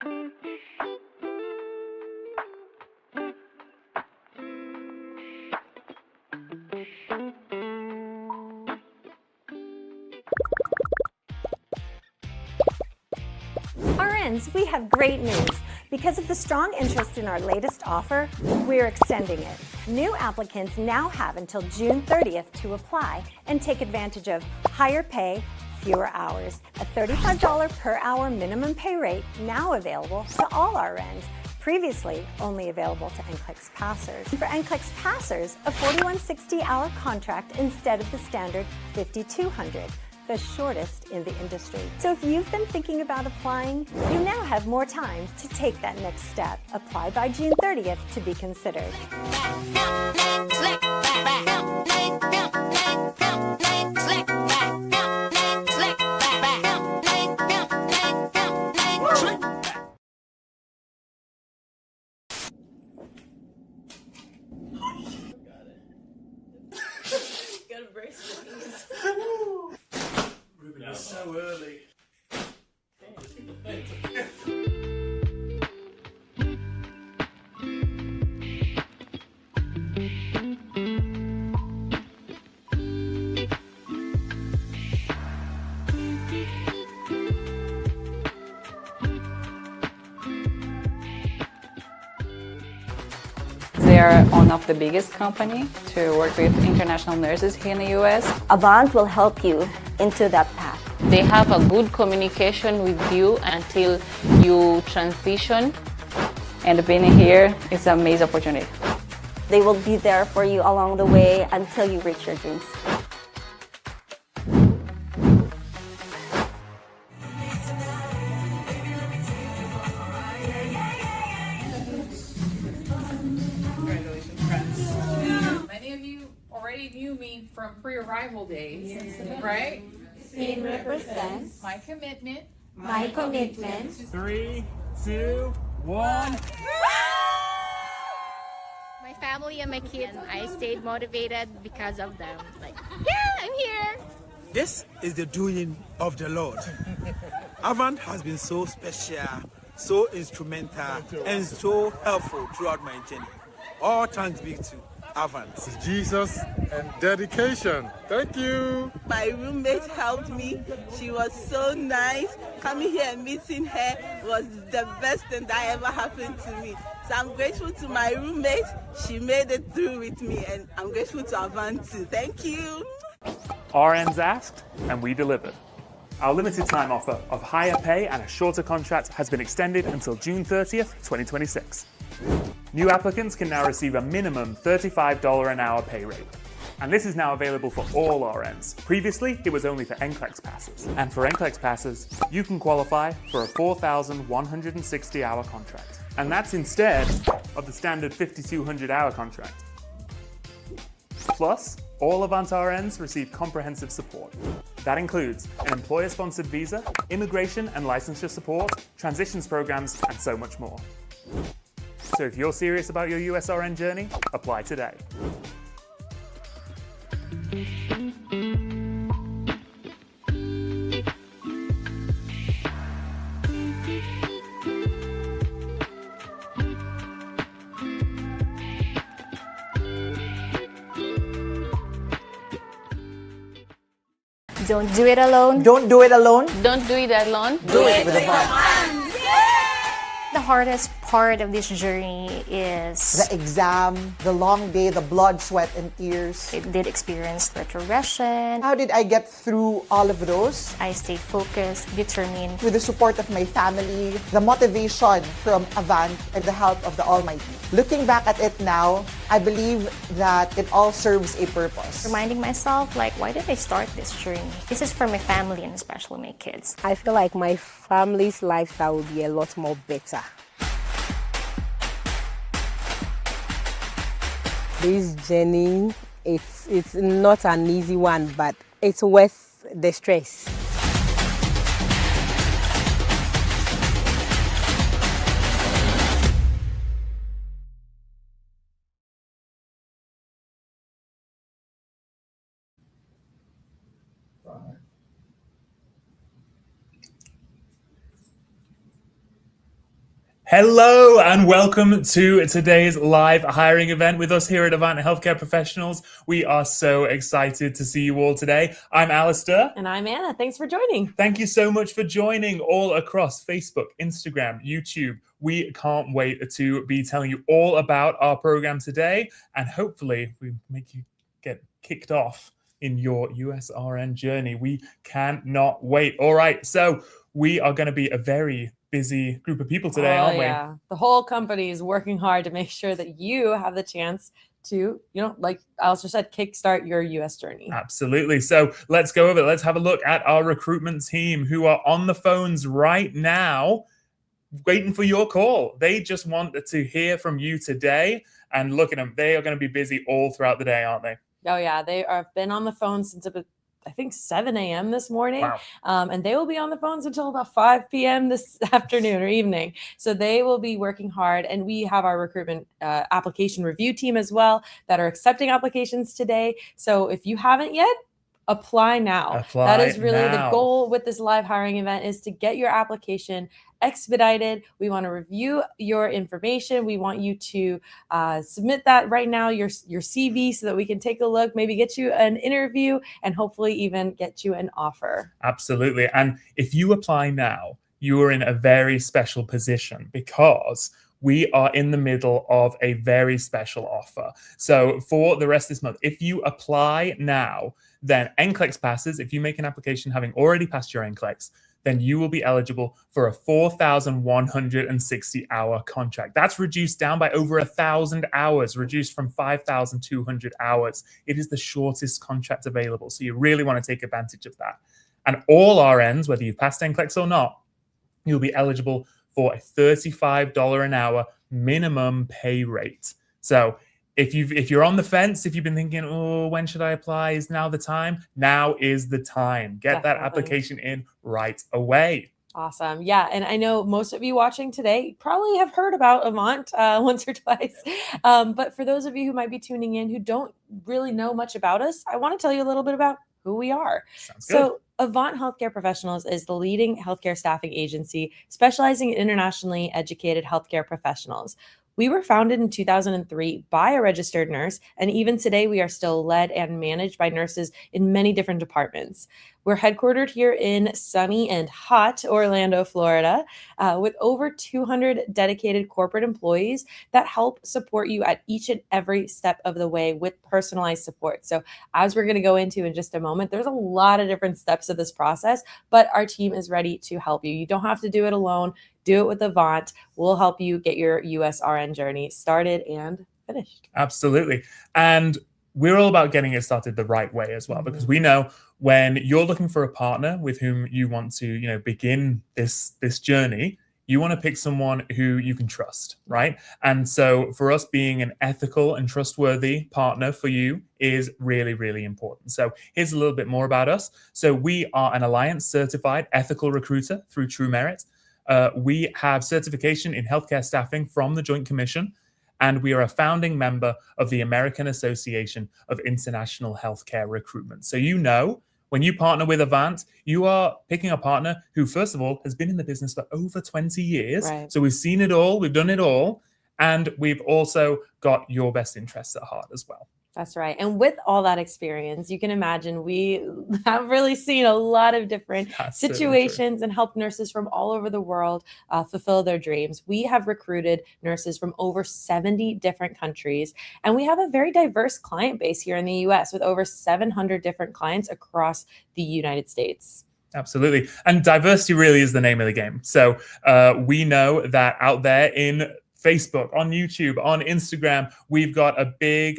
RNs, we have great news. Because of the strong interest in our latest offer, we're extending it. New applicants now have until June 30th to apply and take advantage of higher pay, fewer hours, a $35 per hour minimum pay rate now available to all RNs, previously only available to NCLEX passers. For NCLEX passers, a 4160-hour contract instead of the standard 5200. The shortest in the industry. So if you've been thinking about applying, you now have more time to take that next step. Apply by June 30th to be considered. Gotta brace your knees. Ruben, you're so early. They are one of the biggest company to work with international nurses here in the US. Avant will help you into that path. They have a good communication with you until you transition, and being here is an amazing opportunity. They will be there for you along the way until you reach your dreams. Many of you already knew me from pre-arrival days, right? It represents My commitment. my commitment. 3, 2, 1. My family and my kids, I stayed motivated because of them. Like, yeah, I'm here. This is the doing of the Lord. Avant has been so special, so instrumental, and so helpful throughout my journey. All thanks be to Avant. Jesus and dedication. Thank you. My roommate helped me. She was so nice. Coming here and meeting her was the best thing that ever happened to me. So I'm grateful to my roommate. She made it through with me, and I'm grateful to Avant too. Thank you. RNs asked, and we delivered. Our limited time offer of higher pay and a shorter contract has been extended until June 30th, 2026. New applicants can now receive a minimum $35 an hour pay rate. And this is now available for all RNs. Previously, it was only for NCLEX passers. And for NCLEX passers, you can qualify for a 4,160 hour contract. And that's instead of the standard 5,200 hour contract. Plus, all Avant RNs receive comprehensive support. That includes an employer-sponsored visa, immigration and licensure support, transitions programs, and so much more. So if you're serious about your USRN journey, apply today. Don't do it alone. Don't do it alone. Don't do it alone. Do it with Avant. The hardest part of this journey is The exam, the long day, the blood, sweat, and tears. I did experience retrogression. How did I get through all of those? I stayed focused, determined. With the support of my family, the motivation from Avant, and the help of the Almighty. Looking back at it now, I believe that it all serves a purpose. Reminding myself, like, why did I start this journey? This is for my family and especially my kids. I feel like my family's lifestyle will be a lot more better. This journey, it's not an easy one, but it's worth the stress. Hello and welcome to today's live hiring event with us here at Avant Healthcare Professionals. We are so excited to see you all today. I'm Alistair. And I'm Anna. Thanks for joining. Thank you so much for joining all across Facebook, Instagram, YouTube. We can't wait to be telling you all about our program today, and hopefully we make you get kicked off in your USRN journey. We cannot wait. All right, so we are going to be a very busy group of people today, aren't we? Yeah, the whole company is working hard to make sure that you have the chance to, like Alistair said, kickstart your US journey. Absolutely. So let's go over it. Let's have a look at our recruitment team who are on the phones right now, waiting for your call. They just want to hear from you today, and look at them. They are going to be busy all throughout the day, aren't they? Oh yeah, they have been on the phone since about, I think 7 a.m. this morning. Wow. And they will be on the phones until about 5 p.m. this afternoon or evening. So they will be working hard. And we have our recruitment application review team as well that are accepting applications today. So if you haven't yet, apply now. That is really the goal with this live hiring event, is to get your application expedited. We want to review your information. We want you to submit that right now, your CV, so that we can take a look, maybe get you an interview, and hopefully even get you an offer. Absolutely. And if you apply now, you are in a very special position, because we are in the middle of a very special offer. So for the rest of this month, if you apply now, then NCLEX passes. If you make an application having already passed your NCLEX, then you will be eligible for a 4,160-hour contract. That's reduced down by over 1,000 hours, reduced from 5,200 hours. It is the shortest contract available, so you really want to take advantage of that. And all RNs, whether you've passed NCLEX or not, you'll be eligible for a $35 an hour minimum pay rate. So if you're on the fence, if you've been thinking, oh, when should I apply? Is now the time? Now is the time. Get that application in right away. Awesome. Yeah. And I know most of you watching today probably have heard about Avant once or twice. But for those of you who might be tuning in who don't really know much about us, I want to tell you a little bit about who we are. Sounds good. So Avant Healthcare Professionals is the leading healthcare staffing agency specializing in internationally educated healthcare professionals. We were founded in 2003 by a registered nurse, and even today we are still led and managed by nurses in many different departments. We're headquartered here in sunny and hot Orlando, Florida, with over 200 dedicated corporate employees that help support you at each and every step of the way with personalized support. So as we're going to go into in just a moment, there's a lot of different steps of this process, but our team is ready to help you. You don't have to do it alone. Do it with Avant. We'll help you get your USRN journey started and finished. Absolutely. And we're all about getting it started the right way as well, because we know when you're looking for a partner with whom you want to, begin this journey, you want to pick someone who you can trust, right? And so for us, being an ethical and trustworthy partner for you is really, really important. So here's a little bit more about us. So we are an Alliance certified ethical recruiter through True Merit. We have certification in healthcare staffing from the Joint Commission, and we are a founding member of the American Association of International Healthcare Recruitment. So when you partner with Avant, you are picking a partner who, first of all, has been in the business for over 20 years. Right. So we've seen it all, we've done it all, and we've also got your best interests at heart as well. That's right. And with all that experience, you can imagine we have really seen a lot of different situations and helped nurses from all over the world fulfill their dreams. We have recruited nurses from over 70 different countries, and we have a very diverse client base here in the US with over 700 different clients across the United States. Absolutely. And diversity really is the name of the game. So we know that out there in Facebook, on YouTube, on Instagram, we've got a big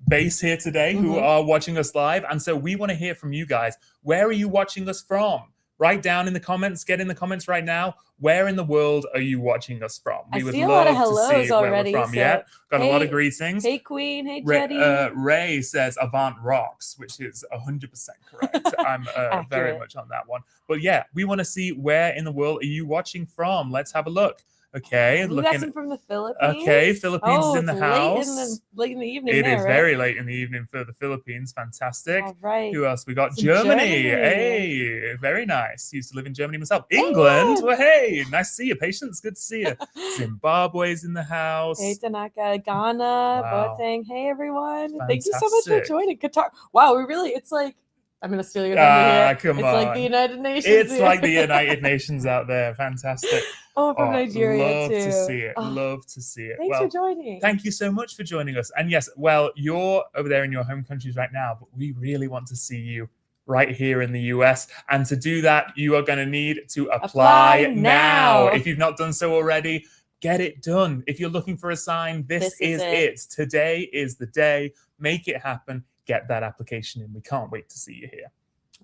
base here today who are watching us live. And so we want to hear from you guys. Where are you watching us from? Write down in the comments, get in the comments right now. Where in the world are you watching us from? We would love to see where we're from. So, yeah, got a lot of greetings. Hey, Queen. Hey, Jetty. Ray says Avant rocks, which is 100% correct. I'm very much on that one. But yeah, we want to see where in the world are you watching from. Let's have a look. Okay, We got some from the Philippines. Okay, Philippines is in the house. Late in the evening. It there, is right? very late in the evening for the Philippines. Fantastic. All right. Who else? We got Some Germany. Germany. Hey, very nice. Used to live in Germany myself. England. Well, hey, nice to see you. Patience, good to see you. Zimbabwe's in the house. Hey, Tanaka, Ghana, Wow. Boateng. Hey, everyone. Fantastic. Thank you so much for joining. Qatar. Wow, it's like, I'm going to steal your thunder here. Come it's on. like the United Nations. It's like the United Nations out there. Fantastic. Oh, from Nigeria, love too. to see it. Love to see it. Thanks for joining. Thank you so much for joining us. And yes, well, you're over there in your home countries right now, but we really want to see you right here in the US. And to do that, you are going to need to apply now. If you've not done so already, get it done. If you're looking for a sign, this is it. Today is the day. Make it happen. Get that application in. We can't wait to see you here.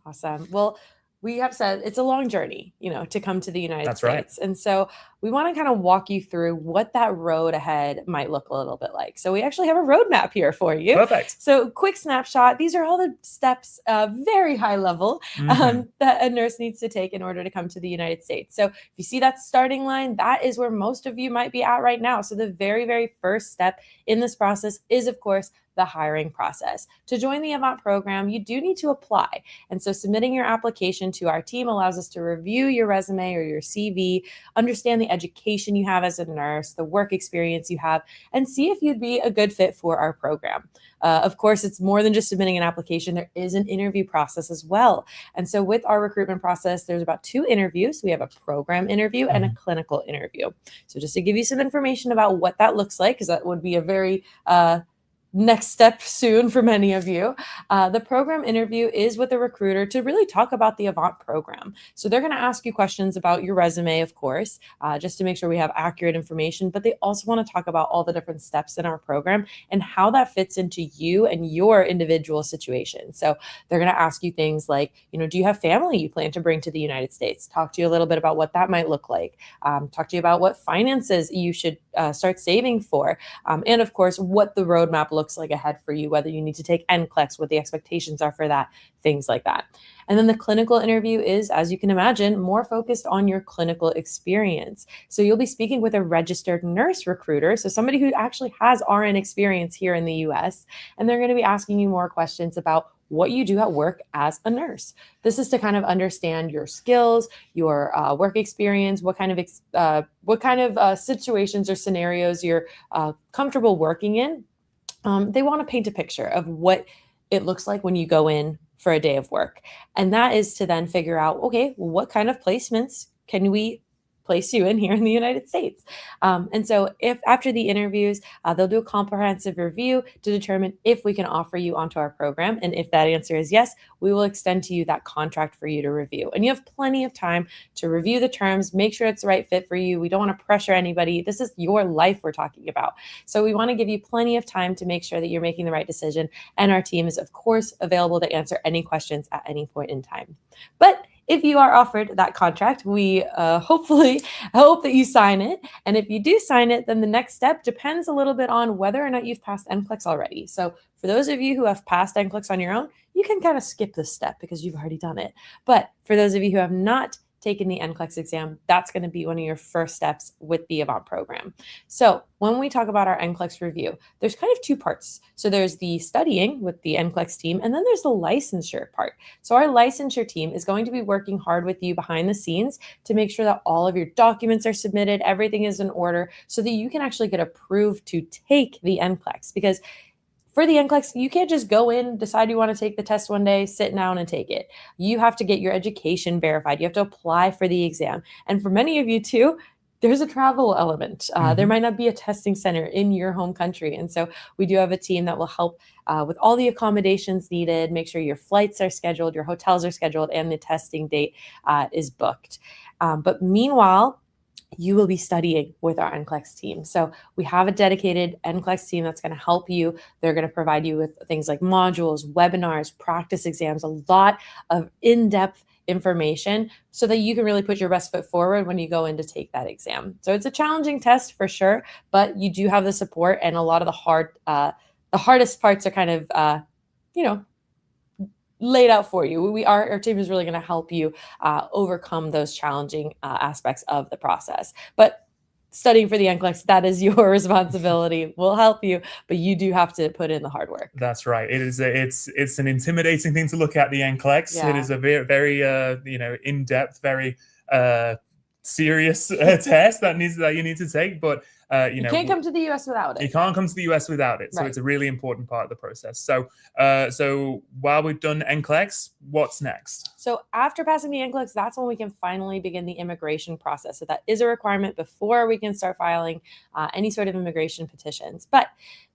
Awesome. Well, we have said it's a long journey, to come to the United States. Right. And so we want to kind of walk you through what that road ahead might look a little bit like. So we actually have a roadmap here for you. Perfect. So quick snapshot. These are all the steps, very high level, that a nurse needs to take in order to come to the United States. So if you see that starting line, that is where most of you might be at right now. So the very, very first step in this process is, of course, the hiring process. To join the Avant program, you do need to apply. And so submitting your application to our team allows us to review your resume or your CV, understand the education you have as a nurse, the work experience you have, and see if you'd be a good fit for our program. Of course, it's more than just submitting an application. There is an interview process as well. And so with our recruitment process, there's about 2 interviews. We have a program interview and a clinical interview. So just to give you some information about what that looks like, because that would be a very next step soon for many of you. The program interview is with a recruiter to really talk about the Avant program. So they're going to ask you questions about your resume, of course, just to make sure we have accurate information, but they also want to talk about all the different steps in our program and how that fits into you and your individual situation. So they're going to ask you things like, do you have family you plan to bring to the United States? Talk to you a little bit about what that might look like. Talk to you about what finances you should start saving for. And of course, what the roadmap looks like ahead for you, whether you need to take NCLEX, what the expectations are for that, things like that. And then the clinical interview is, as you can imagine, more focused on your clinical experience. So you'll be speaking with a registered nurse recruiter, so somebody who actually has RN experience here in the US, and they're going to be asking you more questions about what you do at work as a nurse. This is to kind of understand your skills, your work experience, what kind of situations or scenarios you're comfortable working in. They want to paint a picture of what it looks like when you go in for a day of work. And that is to then figure out, okay, what kind of placements can we place you in here in the United States? And so if after the interviews, they'll do a comprehensive review to determine if we can offer you onto our program. And if that answer is yes, we will extend to you that contract for you to review. And you have plenty of time to review the terms, make sure it's the right fit for you. We don't want to pressure anybody. This is your life we're talking about. So we want to give you plenty of time to make sure that you're making the right decision. And our team is, of course, available to answer any questions at any point in time. But if you are offered that contract, we hopefully hope that you sign it. And if you do sign it, then the next step depends a little bit on whether or not you've passed NCLEX already. So for those of you who have passed NCLEX on your own, you can kind of skip this step because you've already done it. But for those of you who have not taken the NCLEX exam, that's going to be one of your first steps with the Avant program. So when we talk about our NCLEX review, there's kind of 2 parts. So there's the studying with the NCLEX team, and then there's the licensure part. So our licensure team is going to be working hard with you behind the scenes to make sure that all of your documents are submitted, everything is in order, so that you can actually get approved to take the NCLEX. Because for the NCLEX, you can't just go in, decide you want to take the test one day, sit down and take it. You have to get your education verified. You have to apply for the exam. And for many of you too, there's a travel element. There might not be a testing center in your home country. And so we do have a team that will help with all the accommodations needed, make sure your flights are scheduled, your hotels are scheduled, and the testing date is booked. But meanwhile, you will be studying with our NCLEX team. So we have a dedicated NCLEX team that's going to help you. They're going to provide you with things like modules, webinars, practice exams, a lot of in-depth information so that you can really put your best foot forward when you go in to take that exam. So it's a challenging test for sure, but you do have the support, and a lot of the hardest parts are kind of, laid out for you. Our team is really going to help you overcome those challenging aspects of the process. But studying for the NCLEX, that is your responsibility. We'll help you, but you do have to put in the hard work. That's right. It is. It's an intimidating thing to look at, the NCLEX. Yeah. It is a very in-depth, very serious test that you need to take. But you can't come to the US without it. You can't come to the US without it. So Right. it's a really important part of the process. So so while we've done NCLEX, what's next? So after passing the NCLEX, that's when we can finally begin the immigration process. So that is a requirement before we can start filing any sort of immigration petitions. But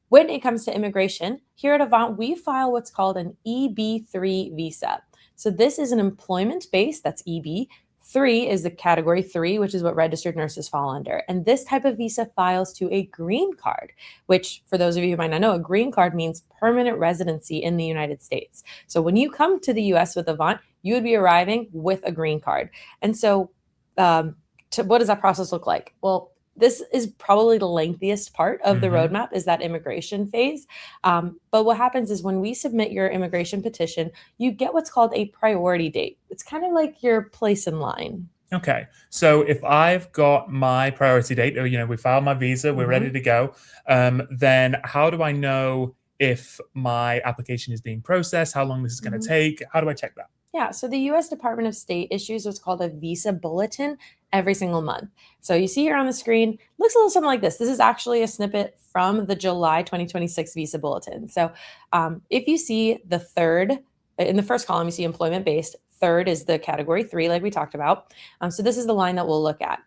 when it comes to immigration, here at Avant, we file what's called an EB3 visa. So this is an employment-based, that's EB. 3 is the category 3, which is what registered nurses fall under. And this type of visa files to a green card, which for those of you who might not know, a green card means permanent residency in the United States. So when you come to the US with Avant, you would be arriving with a green card. And so what does that process look like? Well, this is probably the lengthiest part of the roadmap, is that immigration phase. But what happens is when we submit your immigration petition, you get what's called a priority date. It's kind of like your place in line. Okay. So if I've got my priority date, or, we filed my visa, we're ready to go, then how do I know if my application is being processed, how long this is going to take? How do I check that? Yeah, so the U.S. Department of State issues what's called a visa bulletin every single month. So you see here on the screen, looks a little something like this. This is actually a snippet from the July 2026 visa bulletin. So if you see the third, in the first column, you see employment-based. Third is the category 3, like we talked about. So this is the line that we'll look at.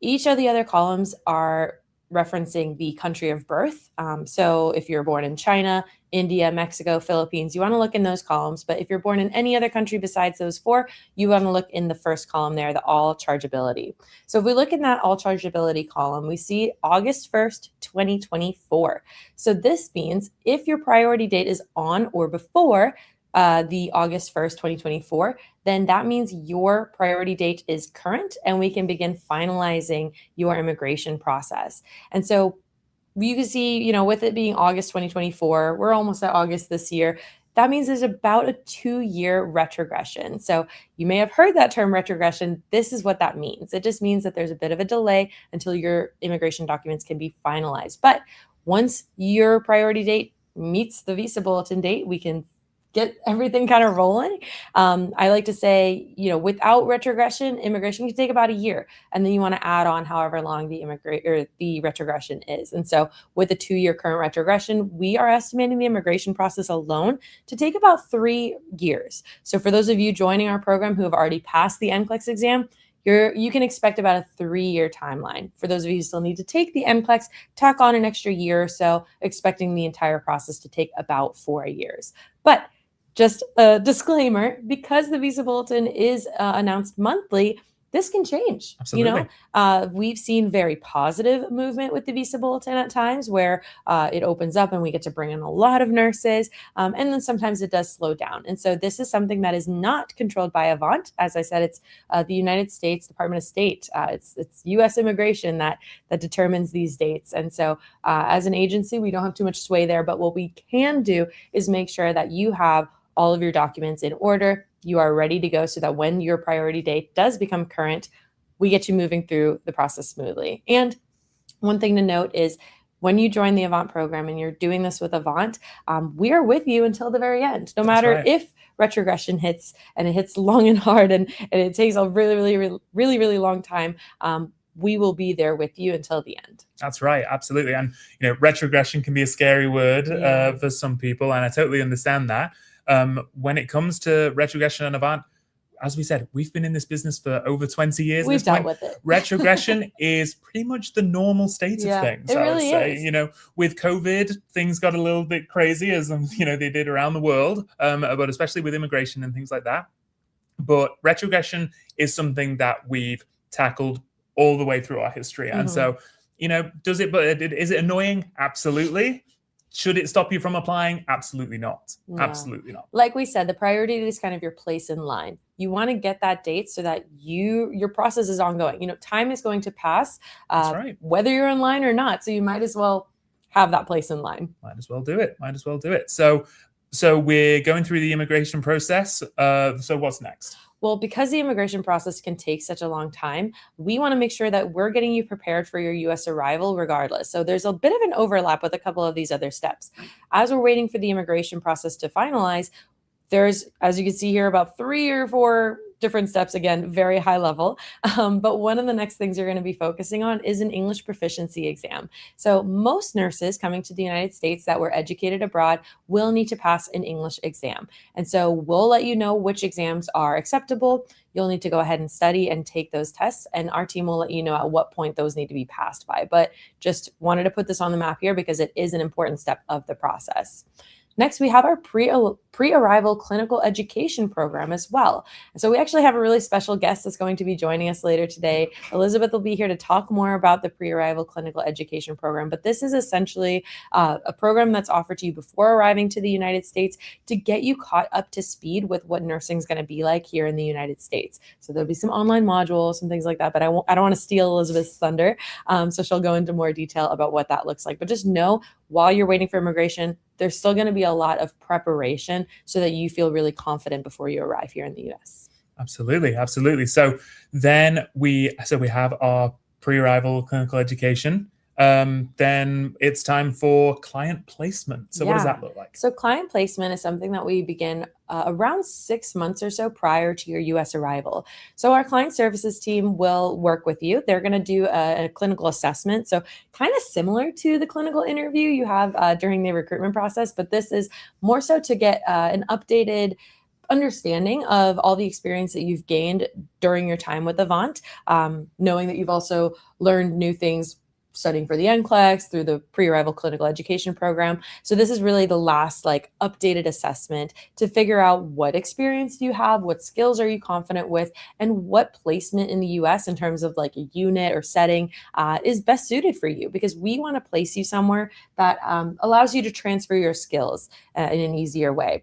Each of the other columns are referencing the country of birth. So if you're born in China, India, Mexico, Philippines, you want to look in those columns. But if you're born in any other country besides those 4, you want to look in the first column there, the all chargeability. So if we look in that all chargeability column, we see August 1st, 2024. So this means if your priority date is on or before the August 1st, 2024, then that means your priority date is current and we can begin finalizing your immigration process. And so you can see, with it being August 2024, we're almost at August this year. That means there's about a 2-year retrogression. So you may have heard that term retrogression. This is what that means. It just means that there's a bit of a delay until your immigration documents can be finalized. But once your priority date meets the visa bulletin date, we can get everything kind of rolling. I like to say, without retrogression, immigration can take about a year, and then you want to add on however long the retrogression is. And so with a 2-year current retrogression, we are estimating the immigration process alone to take about 3 years. So for those of you joining our program who have already passed the NCLEX exam, you can expect about a 3-year timeline. For those of you who still need to take the NCLEX, tack on an extra year or so, expecting the entire process to take about 4 years. But just a disclaimer, because the visa bulletin is announced monthly, this can change. Absolutely. We've seen very positive movement with the visa bulletin at times where it opens up and we get to bring in a lot of nurses. And then sometimes it does slow down. And so this is something that is not controlled by Avant. As I said, it's the United States Department of State. It's U.S. immigration that determines these dates. And so as an agency, we don't have too much sway there. But what we can do is make sure that you have all of your documents in order. You are ready to go so that when your priority date does become current, we get you moving through the process smoothly. And one thing to note is when you join the Avant program and you're doing this with Avant, we are with you until the very end. No matter if retrogression hits and it hits long and hard and it takes a really long time, we will be there with you until the end. That's right. Absolutely. And, retrogression can be a scary word for some people. And I totally understand that. When it comes to retrogression and Avant, as we said, we've been in this business for over 20 years. We've dealt with it. Retrogression is pretty much the normal state of things. It really I would say, with COVID, things got a little bit crazy as, they did around the world, but especially with immigration and things like that. But retrogression is something that we've tackled all the way through our history. And so, is it annoying? Absolutely. Should it stop you from applying? Absolutely not. No. Absolutely not. Like we said, the priority is kind of your place in line. You want to get that date so that your process is ongoing. Time is going to pass, whether you're in line or not. So you might as well have that place in line. Might as well do it. So So we're going through the immigration process. So what's next? Well, because the immigration process can take such a long time, we want to make sure that we're getting you prepared for your US arrival regardless. So there's a bit of an overlap with a couple of these other steps. As we're waiting for the immigration process to finalize, there's, as you can see here, about 3 or 4 different steps, again, very high level. But one of the next things you're going to be focusing on is an English proficiency exam. So most nurses coming to the United States that were educated abroad will need to pass an English exam. And so we'll let you know which exams are acceptable. You'll need to go ahead and study and take those tests, and our team will let you know at what point those need to be passed by. But just wanted to put this on the map here because it is an important step of the process. Next, we have our pre-arrival clinical education program as well. And so we actually have a really special guest that's going to be joining us later today. Elizabeth will be here to talk more about the pre-arrival clinical education program, but this is essentially a program that's offered to you before arriving to the United States to get you caught up to speed with what nursing is going to be like here in the United States. So there'll be some online modules and things like that, but I don't want to steal Elizabeth's thunder. So she'll go into more detail about what that looks like. But just know, while you're waiting for immigration, there's still going to be a lot of preparation so that you feel really confident before you arrive here in the US. Absolutely, absolutely. So then we have our pre-arrival clinical education. Then it's time for client placement. So what does that look like? So client placement is something that we begin around 6 months or so prior to your US arrival. So our client services team will work with you. They're going to do a clinical assessment. So kind of similar to the clinical interview you have during the recruitment process, but this is more so to get an updated understanding of all the experience that you've gained during your time with Avant, knowing that you've also learned new things studying for the NCLEX through the pre-arrival clinical education program. So this is really the last updated assessment to figure out what experience do you have, what skills are you confident with, and what placement in the US in terms of a unit or setting is best suited for you, because we want to place you somewhere that allows you to transfer your skills in an easier way.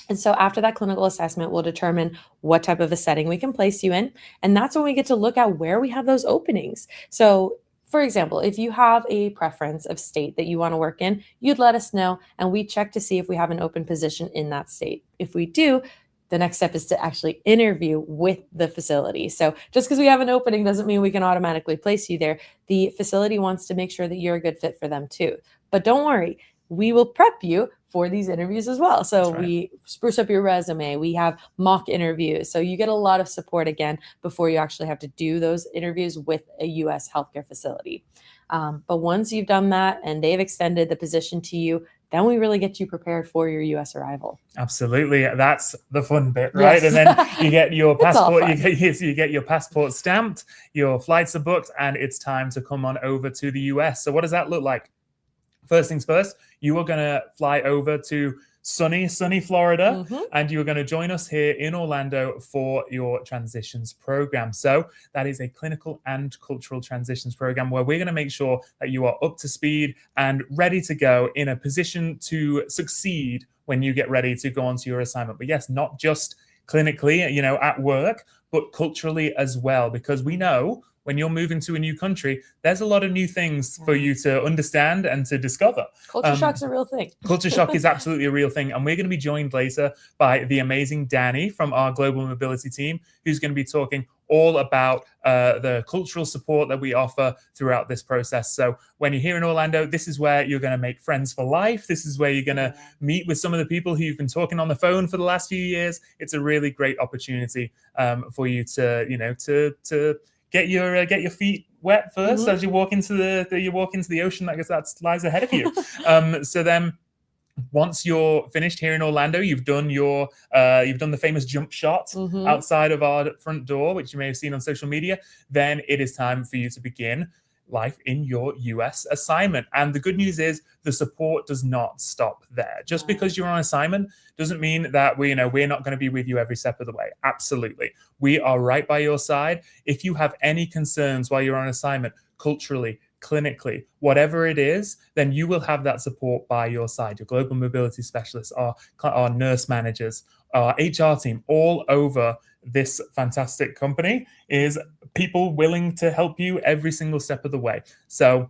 And so after that clinical assessment, we'll determine what type of a setting we can place you in. And that's when we get to look at where we have those openings. So for example, if you have a preference of state that you want to work in, you'd let us know, and we check to see if we have an open position in that state. If we do, the next step is to actually interview with the facility. So just because we have an opening doesn't mean we can automatically place you there. The facility wants to make sure that you're a good fit for them too. But don't worry, we will prep you for these interviews as well. So we spruce up your resume. We have mock interviews. So you get a lot of support again before you actually have to do those interviews with a US healthcare facility. But once you've done that and they've extended the position to you, then we really get you prepared for your US arrival. Absolutely. That's the fun bit, right? Yes. And then you get your passport, you get your passport stamped, your flights are booked, and it's time to come on over to the US. So what does that look like? First things first, you are going to fly over to sunny Florida, and you are going to join us here in Orlando for your transitions program. So that is a clinical and cultural transitions program where we're going to make sure that you are up to speed and ready to go, in a position to succeed when you get ready to go onto your assignment. But yes, not just clinically, at work, but culturally as well, because we know when you're moving to a new country, there's a lot of new things for you to understand and to discover. Culture shock's a real thing. Culture shock is absolutely a real thing. And we're going to be joined later by the amazing Danny from our global mobility team, who's going to be talking all about the cultural support that we offer throughout this process. So when you're here in Orlando, this is where you're going to make friends for life. This is where you're going to meet with some of the people who you've been talking on the phone for the last few years. It's a really great opportunity for you to get your feet wet first as you walk into the ocean that lies ahead of you. So then, once you're finished here in Orlando, you've done the famous jump shot outside of our front door, which you may have seen on social media. Then it is time for you to begin life in your US assignment. And the good news is the support does not stop there. Just because you're on assignment doesn't mean that we're not going to be with you every step of the way. Absolutely. We are right by your side. If you have any concerns while you're on assignment, culturally, clinically, whatever it is, then you will have that support by your side. Your global mobility specialists, our nurse managers, our HR team, all over this fantastic company is people willing to help you every single step of the way. So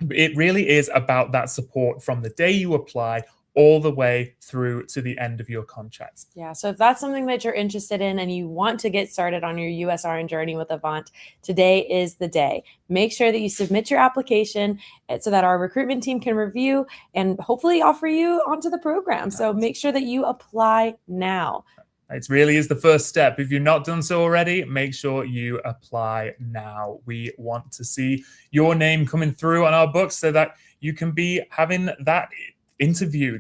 it really is about that support from the day you apply all the way through to the end of your contract. Yeah, so if that's something that you're interested in and you want to get started on your USRN journey with Avant, today is the day. Make sure that you submit your application so that our recruitment team can review and hopefully offer you onto the program. So make sure that you apply now. It really is the first step. If you've not done so already, make sure you apply now. We want to see your name coming through on our books so that you can be having that interview,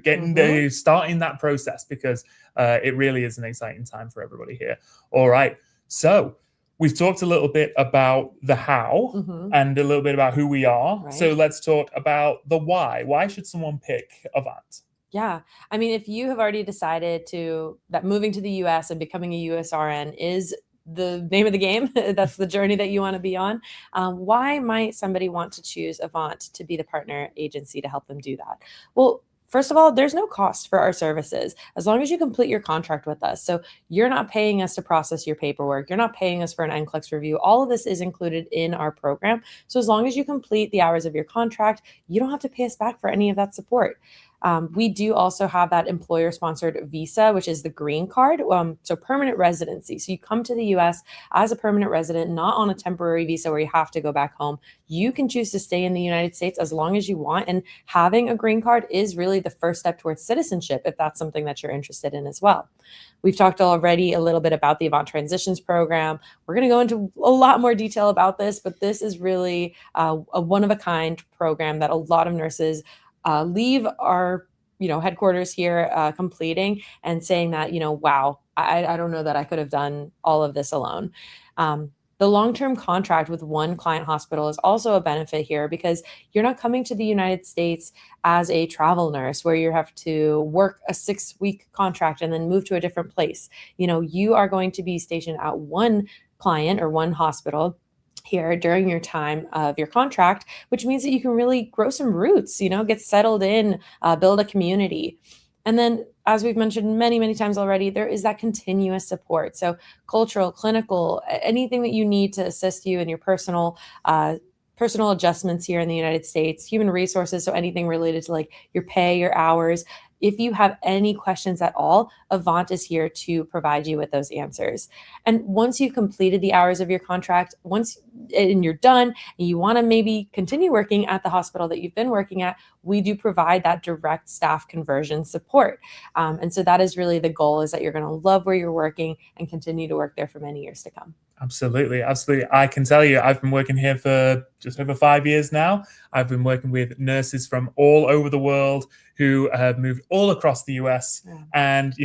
starting that process, because it really is an exciting time for everybody here. All right. So we've talked a little bit about the how and a little bit about who we are. Right. So let's talk about the why. Why should someone pick Avant? Yeah. I mean, if you have already decided that moving to the US and becoming a USRN is the name of the game, that's the journey that you want to be on, why might somebody want to choose Avant to be the partner agency to help them do that? Well, first of all, there's no cost for our services as long as you complete your contract with us. So you're not paying us to process your paperwork. You're not paying us for an NCLEX review. All of this is included in our program. So as long as you complete the hours of your contract, you don't have to pay us back for any of that support. We do also have that employer-sponsored visa, which is the green card, so permanent residency. So you come to the U.S. as a permanent resident, not on a temporary visa where you have to go back home. You can choose to stay in the United States as long as you want, and having a green card is really the first step towards citizenship if that's something that you're interested in as well. We've talked already a little bit about the Avant Transitions program. We're going to go into a lot more detail about this, but this is really a one-of-a-kind program that a lot of nurses leave our headquarters here completing and saying that, wow, I don't know that I could have done all of this alone. The long-term contract with one client hospital is also a benefit here because you're not coming to the United States as a travel nurse where you have to work a 6-week contract and then move to a different place. You are going to be stationed at one client or one hospital here during your time of your contract, which means that you can really grow some roots, get settled in, build a community. And then, as we've mentioned many, many times already, there is that continuous support. So cultural, clinical, anything that you need to assist you in your personal adjustments here in the United States, human resources, so anything related to like your pay, your hours. If you have any questions at all, Avant is here to provide you with those answers. And once you've completed the hours of your contract, and you're done, and you want to maybe continue working at the hospital that you've been working at, we do provide that direct staff conversion support. And so that is really the goal, is that you're going to love where you're working and continue to work there for many years to come. Absolutely. Absolutely. I can tell you, I've been working here for just over 5 years now. I've been working with nurses from all over the world who have moved all across the US. Yeah. And,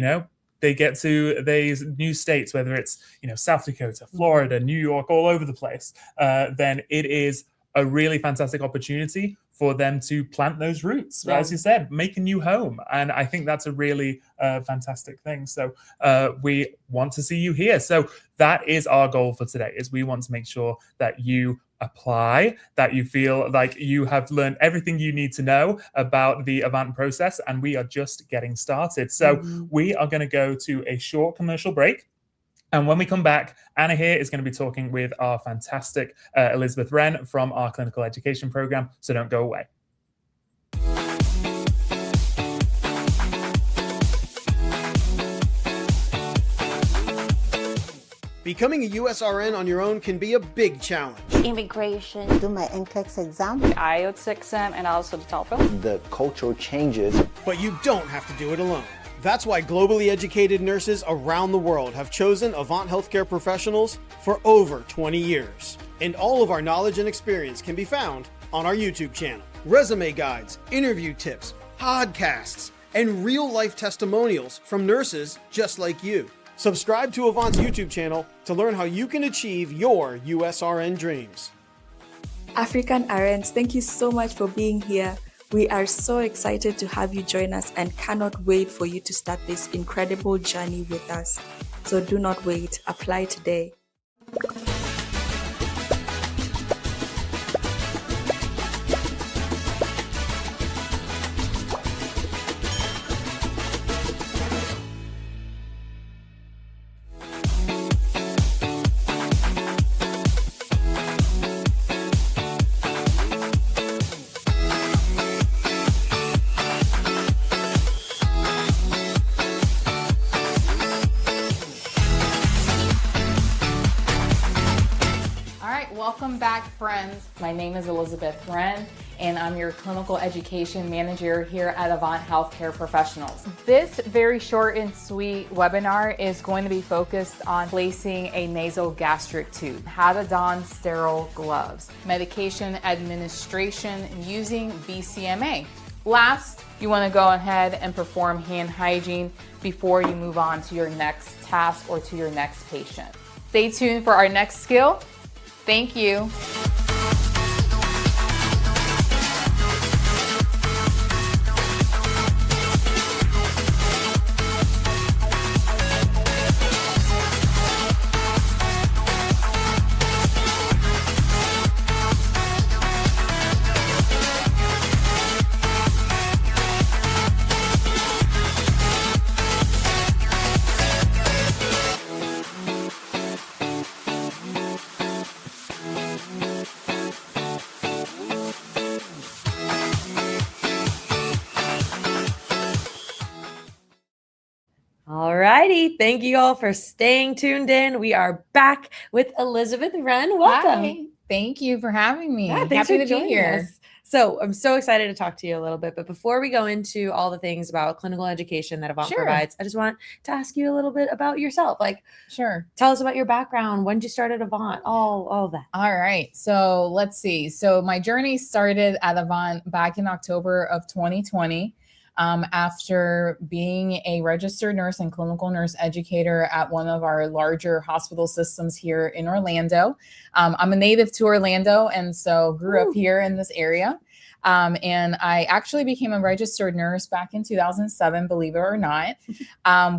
they get to these new states, whether it's, South Dakota, Florida, New York, all over the place, then it is a really fantastic opportunity for them to plant those roots, right? As you said, make a new home. And I think that's a really fantastic thing. So we want to see you here. So that is our goal for today, is we want to make sure that you apply, that you feel like you have learned everything you need to know about the Avant process, and we are just getting started. So we are going to go to a short commercial break. And when we come back, Anna here is going to be talking with our fantastic Elizabeth Wren from our clinical education program. So don't go away. Becoming a USRN on your own can be a big challenge. Immigration, Do my NCLEX exam. IELTS exam and also the TOEFL. The cultural changes. But you don't have to do it alone. That's why globally educated nurses around the world have chosen Avant Healthcare Professionals for over 20 years. And all of our knowledge and experience can be found on our YouTube channel. Resume guides, interview tips, podcasts, and real-life testimonials from nurses just like you. Subscribe to Avant's YouTube channel to learn how you can achieve your USRN dreams. African RNs, thank you so much for being here. We are so excited to have you join us and cannot wait for you to start this incredible journey with us. So do not wait, apply today. Welcome back, friends. My name is Elizabeth Wren, and I'm your clinical education manager here at Avant Healthcare Professionals. This very short and sweet webinar is going to be focused on placing a nasogastric tube, how to don sterile gloves, medication administration using BCMA. Last, you want to go ahead and perform hand hygiene before you move on to your next task or to your next patient. Stay tuned for our next skill. Thank you. Alrighty, thank you all for staying tuned in. We are back with Elizabeth Wren. Welcome. Hi. Thank you for having me. Yeah, thanks Happy for to be joining here. us. So I'm so excited to talk to you a little bit, but before we go into all the things about clinical education that Avant Sure. provides, I just want to ask you a little bit about yourself. Like, Sure. tell us about your background. When did you start at Avant? All that. All right. So let's see. So my journey started at Avant back in October of 2020. After being a registered nurse and clinical nurse educator at one of our larger hospital systems here in Orlando. I'm a native to Orlando, and so grew up here in this area. And I actually became a registered nurse back in 2007, believe it or not,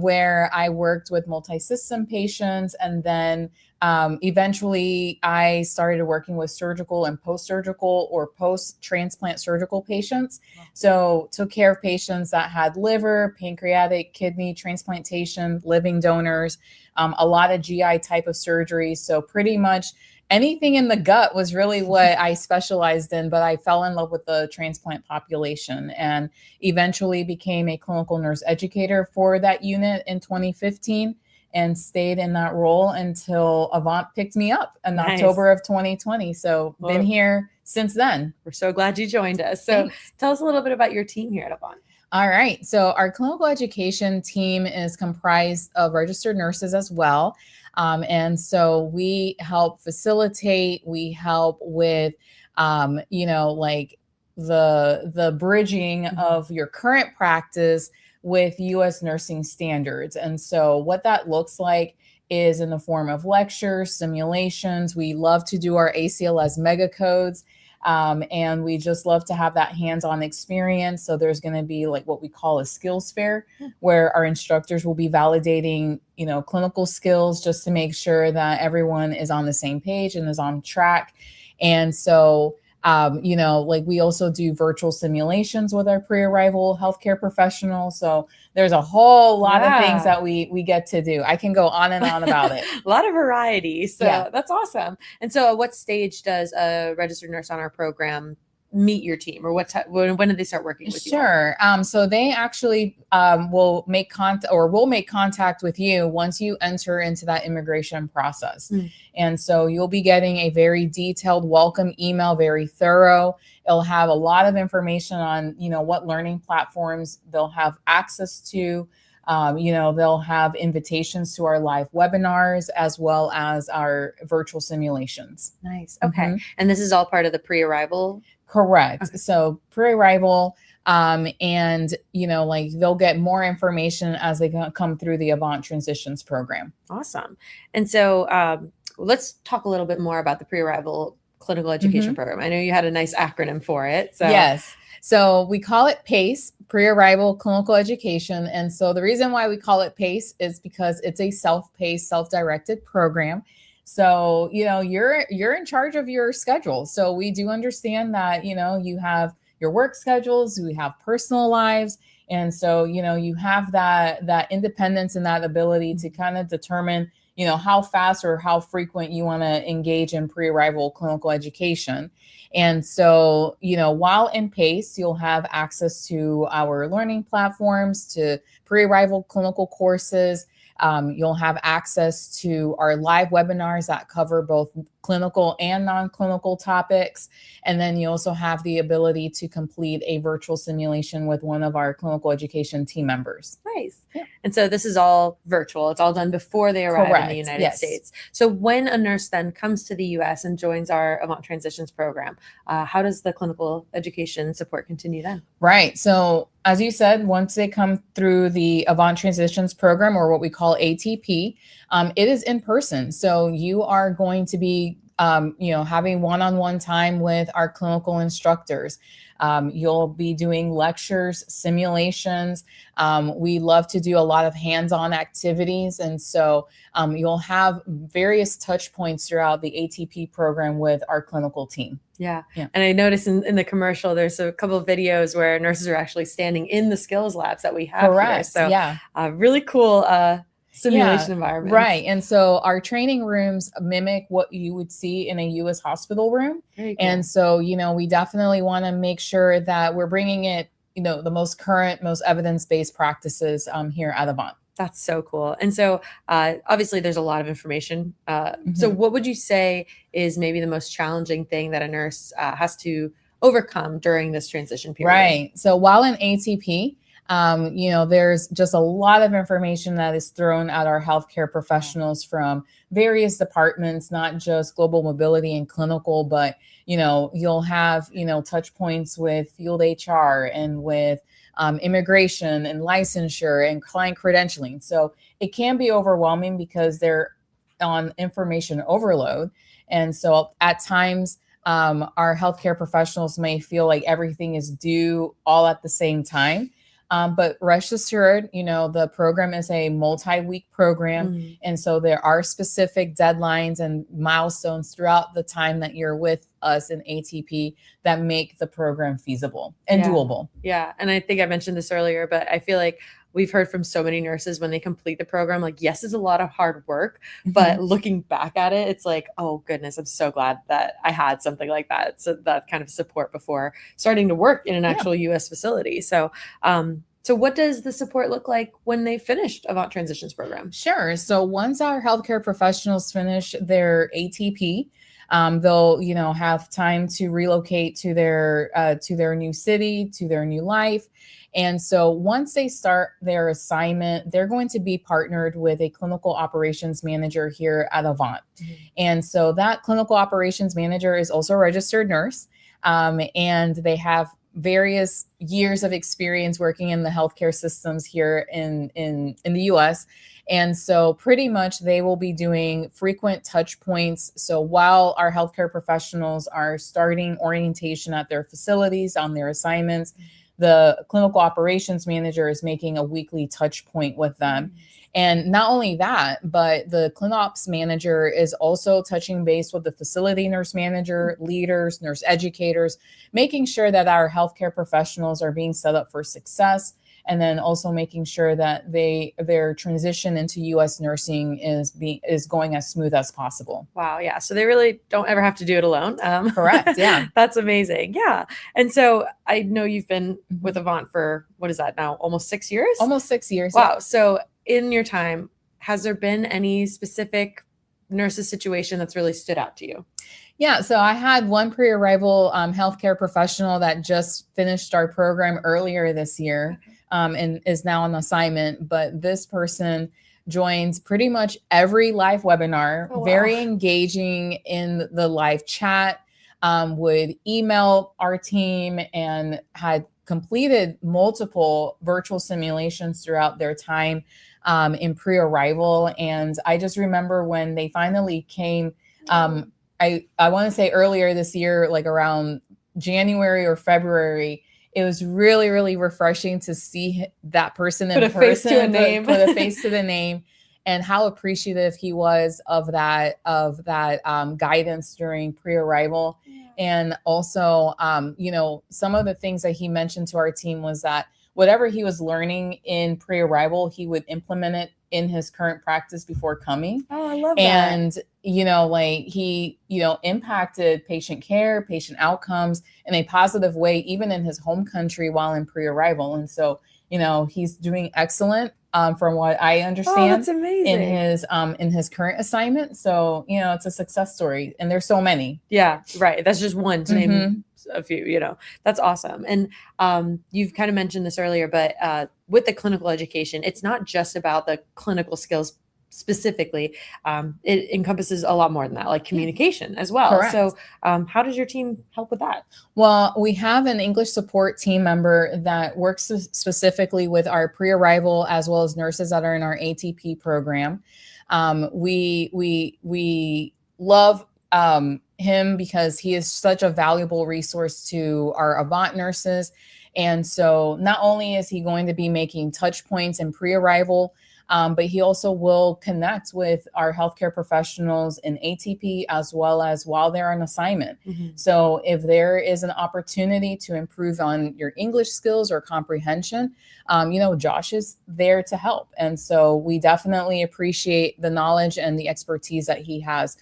where I worked with multi-system patients. And then eventually I started working with surgical and post-surgical or post-transplant surgical patients. So took care of patients that had liver, pancreatic, kidney transplantation, living donors, a lot of GI type of surgeries. So pretty much anything in the gut was really what I specialized in, but I fell in love with the transplant population and eventually became a clinical nurse educator for that unit in 2015 and stayed in that role until Avant picked me up in October of 2020. So been here since then. We're so glad you joined us. So tell us a little bit about your team here at Avant. All right. So our clinical education team is comprised of registered nurses as well. And so we help facilitate, we help with, like the bridging of your current practice with U.S. nursing standards. And so what that looks like is in the form of lectures, simulations. We love to do our ACLS mega codes. And we just love to have that hands-on experience. So there's going to be like what we call a skills fair where our instructors will be validating, clinical skills just to make sure that everyone is on the same page and is on track. And so, we also do virtual simulations with our pre-arrival healthcare professionals. So there's a whole lot of things that we get to do. I can go on and on about it. A lot of variety. So that's awesome. And so at what stage does a registered nurse on our program meet your team, or when did they start working with you? Sure. So they actually will make contact with you once you enter into that immigration process. And so you'll be getting a very detailed welcome email, very thorough. It'll have a lot of information on, what learning platforms they'll have access to. They'll have invitations to our live webinars as well as our virtual simulations. Nice. Okay. And this is all part of the pre-arrival? Correct. Okay. So pre-arrival, and they'll get more information as they come through the Avant Transitions program. Awesome. And so let's talk a little bit more about the pre-arrival clinical education program. I know you had a nice acronym for it. So. Yes. So we call it PACE, Pre-Arrival Clinical Education. And so the reason why we call it PACE is because it's a self-paced, self-directed program. So, you're in charge of your schedule. So we do understand that, you have your work schedules, we have personal lives. And so, you have that independence and that ability to kind of determine, how fast or how frequent you want to engage in pre-arrival clinical education. And so, while in PACE, you'll have access to our learning platforms, to pre-arrival clinical courses. You'll have access to our live webinars that cover both clinical and non-clinical topics. And then you also have the ability to complete a virtual simulation with one of our clinical education team members. Nice. Yeah. And so this is all virtual. It's all done before they arrive in the United States. So when a nurse then comes to the US and joins our Avant Transitions program, how does the clinical education support continue then? Right. So as you said, once they come through the Avant Transitions program, or what we call ATP, it is in person. So you are going to be having one-on-one time with our clinical instructors. You'll be doing lectures, simulations. We love to do a lot of hands-on activities. And so you'll have various touch points throughout the ATP program with our clinical team. Yeah. And I noticed in the commercial, there's a couple of videos where nurses are actually standing in the skills labs that we have here. So really cool simulation environment. Right. And so our training rooms mimic what you would see in a U.S. hospital room. Very cool. And so, we definitely want to make sure that we're bringing it, the most current, most evidence-based practices here at Avant. That's so cool. And so obviously there's a lot of information. So what would you say is maybe the most challenging thing that a nurse has to overcome during this transition period? Right. So while in ATP, there's just a lot of information that is thrown at our healthcare professionals from various departments, not just global mobility and clinical, but, you'll have, touch points with field HR and with immigration and licensure and client credentialing. So it can be overwhelming because they're on information overload. And so at times, our healthcare professionals may feel like everything is due all at the same time. But rest assured, the program is a multi-week program. And so there are specific deadlines and milestones throughout the time that you're with us in ATP that make the program feasible and doable. Yeah. And I think I mentioned this earlier, but I feel like we've heard from so many nurses when they complete the program, like, yes, it's a lot of hard work, but looking back at it, it's like, oh goodness, I'm so glad that I had something like that. So that kind of support before starting to work in an actual US facility. So, so what does the support look like when they finished Avant Transitions program? Sure. So once our healthcare professionals finish their ATP, they'll, have time to relocate to their new city, to their new life. And so once they start their assignment, they're going to be partnered with a clinical operations manager here at Avant. And so that clinical operations manager is also a registered nurse, and they have various years of experience working in the healthcare systems here in the US. And so pretty much they will be doing frequent touch points. So while our healthcare professionals are starting orientation at their facilities on their assignments, the clinical operations manager is making a weekly touch point with them. And not only that, but the ClinOps manager is also touching base with the facility nurse manager, leaders, nurse educators, making sure that our healthcare professionals are being set up for success. And then also making sure that their transition into U.S. nursing is going as smooth as possible. Wow. Yeah. So they really don't ever have to do it alone. Correct. Yeah. That's amazing. Yeah. And so I know you've been with Avant for, what is that now? Almost 6 years? Almost 6 years. Wow. Yeah. So in your time, has there been any specific nurses situation that's really stood out to you? Yeah, so I had one pre-arrival healthcare professional that just finished our program earlier this year and is now on assignment. But this person joins pretty much every live webinar, very engaging in the live chat, would email our team and had completed multiple virtual simulations throughout their time in pre-arrival. And I just remember when they finally came, I want to say earlier this year, like around January or February, it was really, really refreshing to see that person in person. Put a face to a name. Put a face to the name, and how appreciative he was of that guidance during pre-arrival. And also, some of the things that he mentioned to our team was that whatever he was learning in pre-arrival, he would implement it in his current practice before coming. Oh, I love that. And, he, impacted patient care, patient outcomes in a positive way, even in his home country while in pre-arrival. And so he's doing excellent from what I understand. that's amazing. In his current assignment. So, it's a success story, and there's so many. Yeah, right. That's just one to name a few, that's awesome. And you've kind of mentioned this earlier, but with the clinical education, it's not just about the clinical skills specifically. It encompasses a lot more than that, like communication as well. Correct. So how does your team help with that? Well, we have an English support team member that works specifically with our pre-arrival as well as nurses that are in our ATP program. We love him because he is such a valuable resource to our Avant nurses. And so not only is he going to be making touch points in pre-arrival, but he also will connect with our healthcare professionals in ATP as well as while they're on assignment. So if there is an opportunity to improve on your English skills or comprehension, Josh is there to help. And so we definitely appreciate the knowledge and the expertise that he has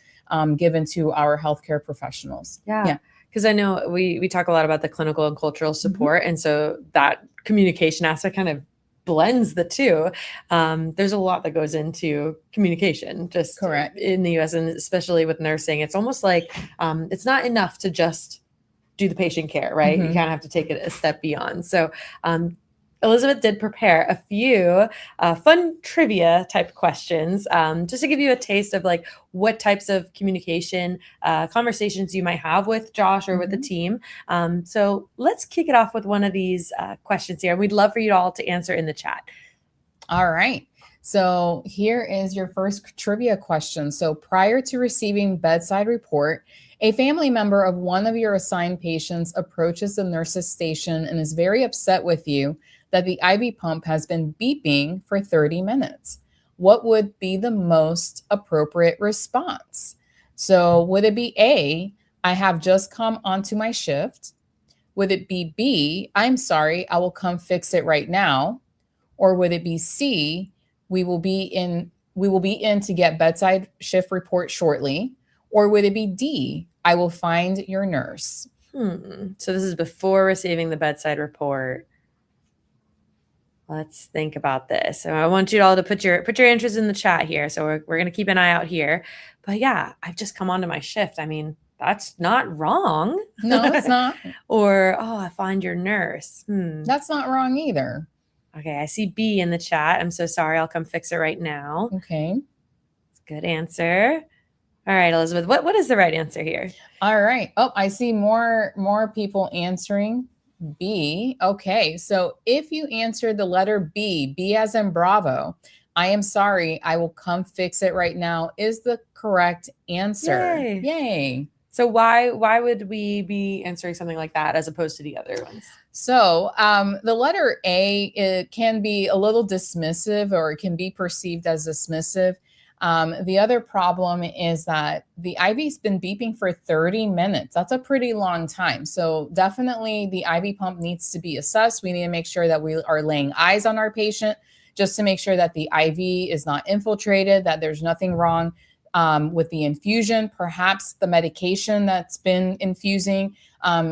given to our healthcare professionals. Yeah. Because I know we talk a lot about the clinical and cultural support. And so that communication aspect kind of blends the two. There's a lot that goes into communication, just correct in the US, and especially with nursing. It's almost like it's not enough to just do the patient care, right? You kind of have to take it a step beyond. So Elizabeth did prepare a few fun trivia type questions just to give you a taste of like what types of communication conversations you might have with Josh or with the team. So let's kick it off with one of these questions here. We'd love for you all to answer in the chat. All right. So here is your first trivia question. So prior to receiving bedside report, a family member of one of your assigned patients approaches the nurse's station and is very upset with you that the IV pump has been beeping for 30 minutes. What would be the most appropriate response? So would it be A, I have just come onto my shift? Would it be B, I'm sorry, I will come fix it right now? Or would it be C, we will be in to get bedside shift report shortly? Or would it be D, I will find your nurse? So this is before receiving the bedside report. Let's think about this. So I want you all to put your answers in the chat here. So we're going to keep an eye out here. But yeah, I've just come onto my shift. I mean, that's not wrong. No, it's not. Or, I find your nurse. That's not wrong either. Okay, I see B in the chat. I'm so sorry. I'll come fix it right now. Okay. Good answer. All right, Elizabeth, what is the right answer here? All right. Oh, I see more people answering B. Okay. So if you answered the letter B as in Bravo, I am sorry, I will come fix it right now, is the correct answer. Yay. So why would we be answering something like that as opposed to the other ones? So the letter A, it can be a little dismissive, or it can be perceived as dismissive. The other problem is that the IV's been beeping for 30 minutes. That's a pretty long time. So definitely the IV pump needs to be assessed. We need to make sure that we are laying eyes on our patient just to make sure that the IV is not infiltrated, that there's nothing wrong with the infusion. Perhaps the medication that's been infusing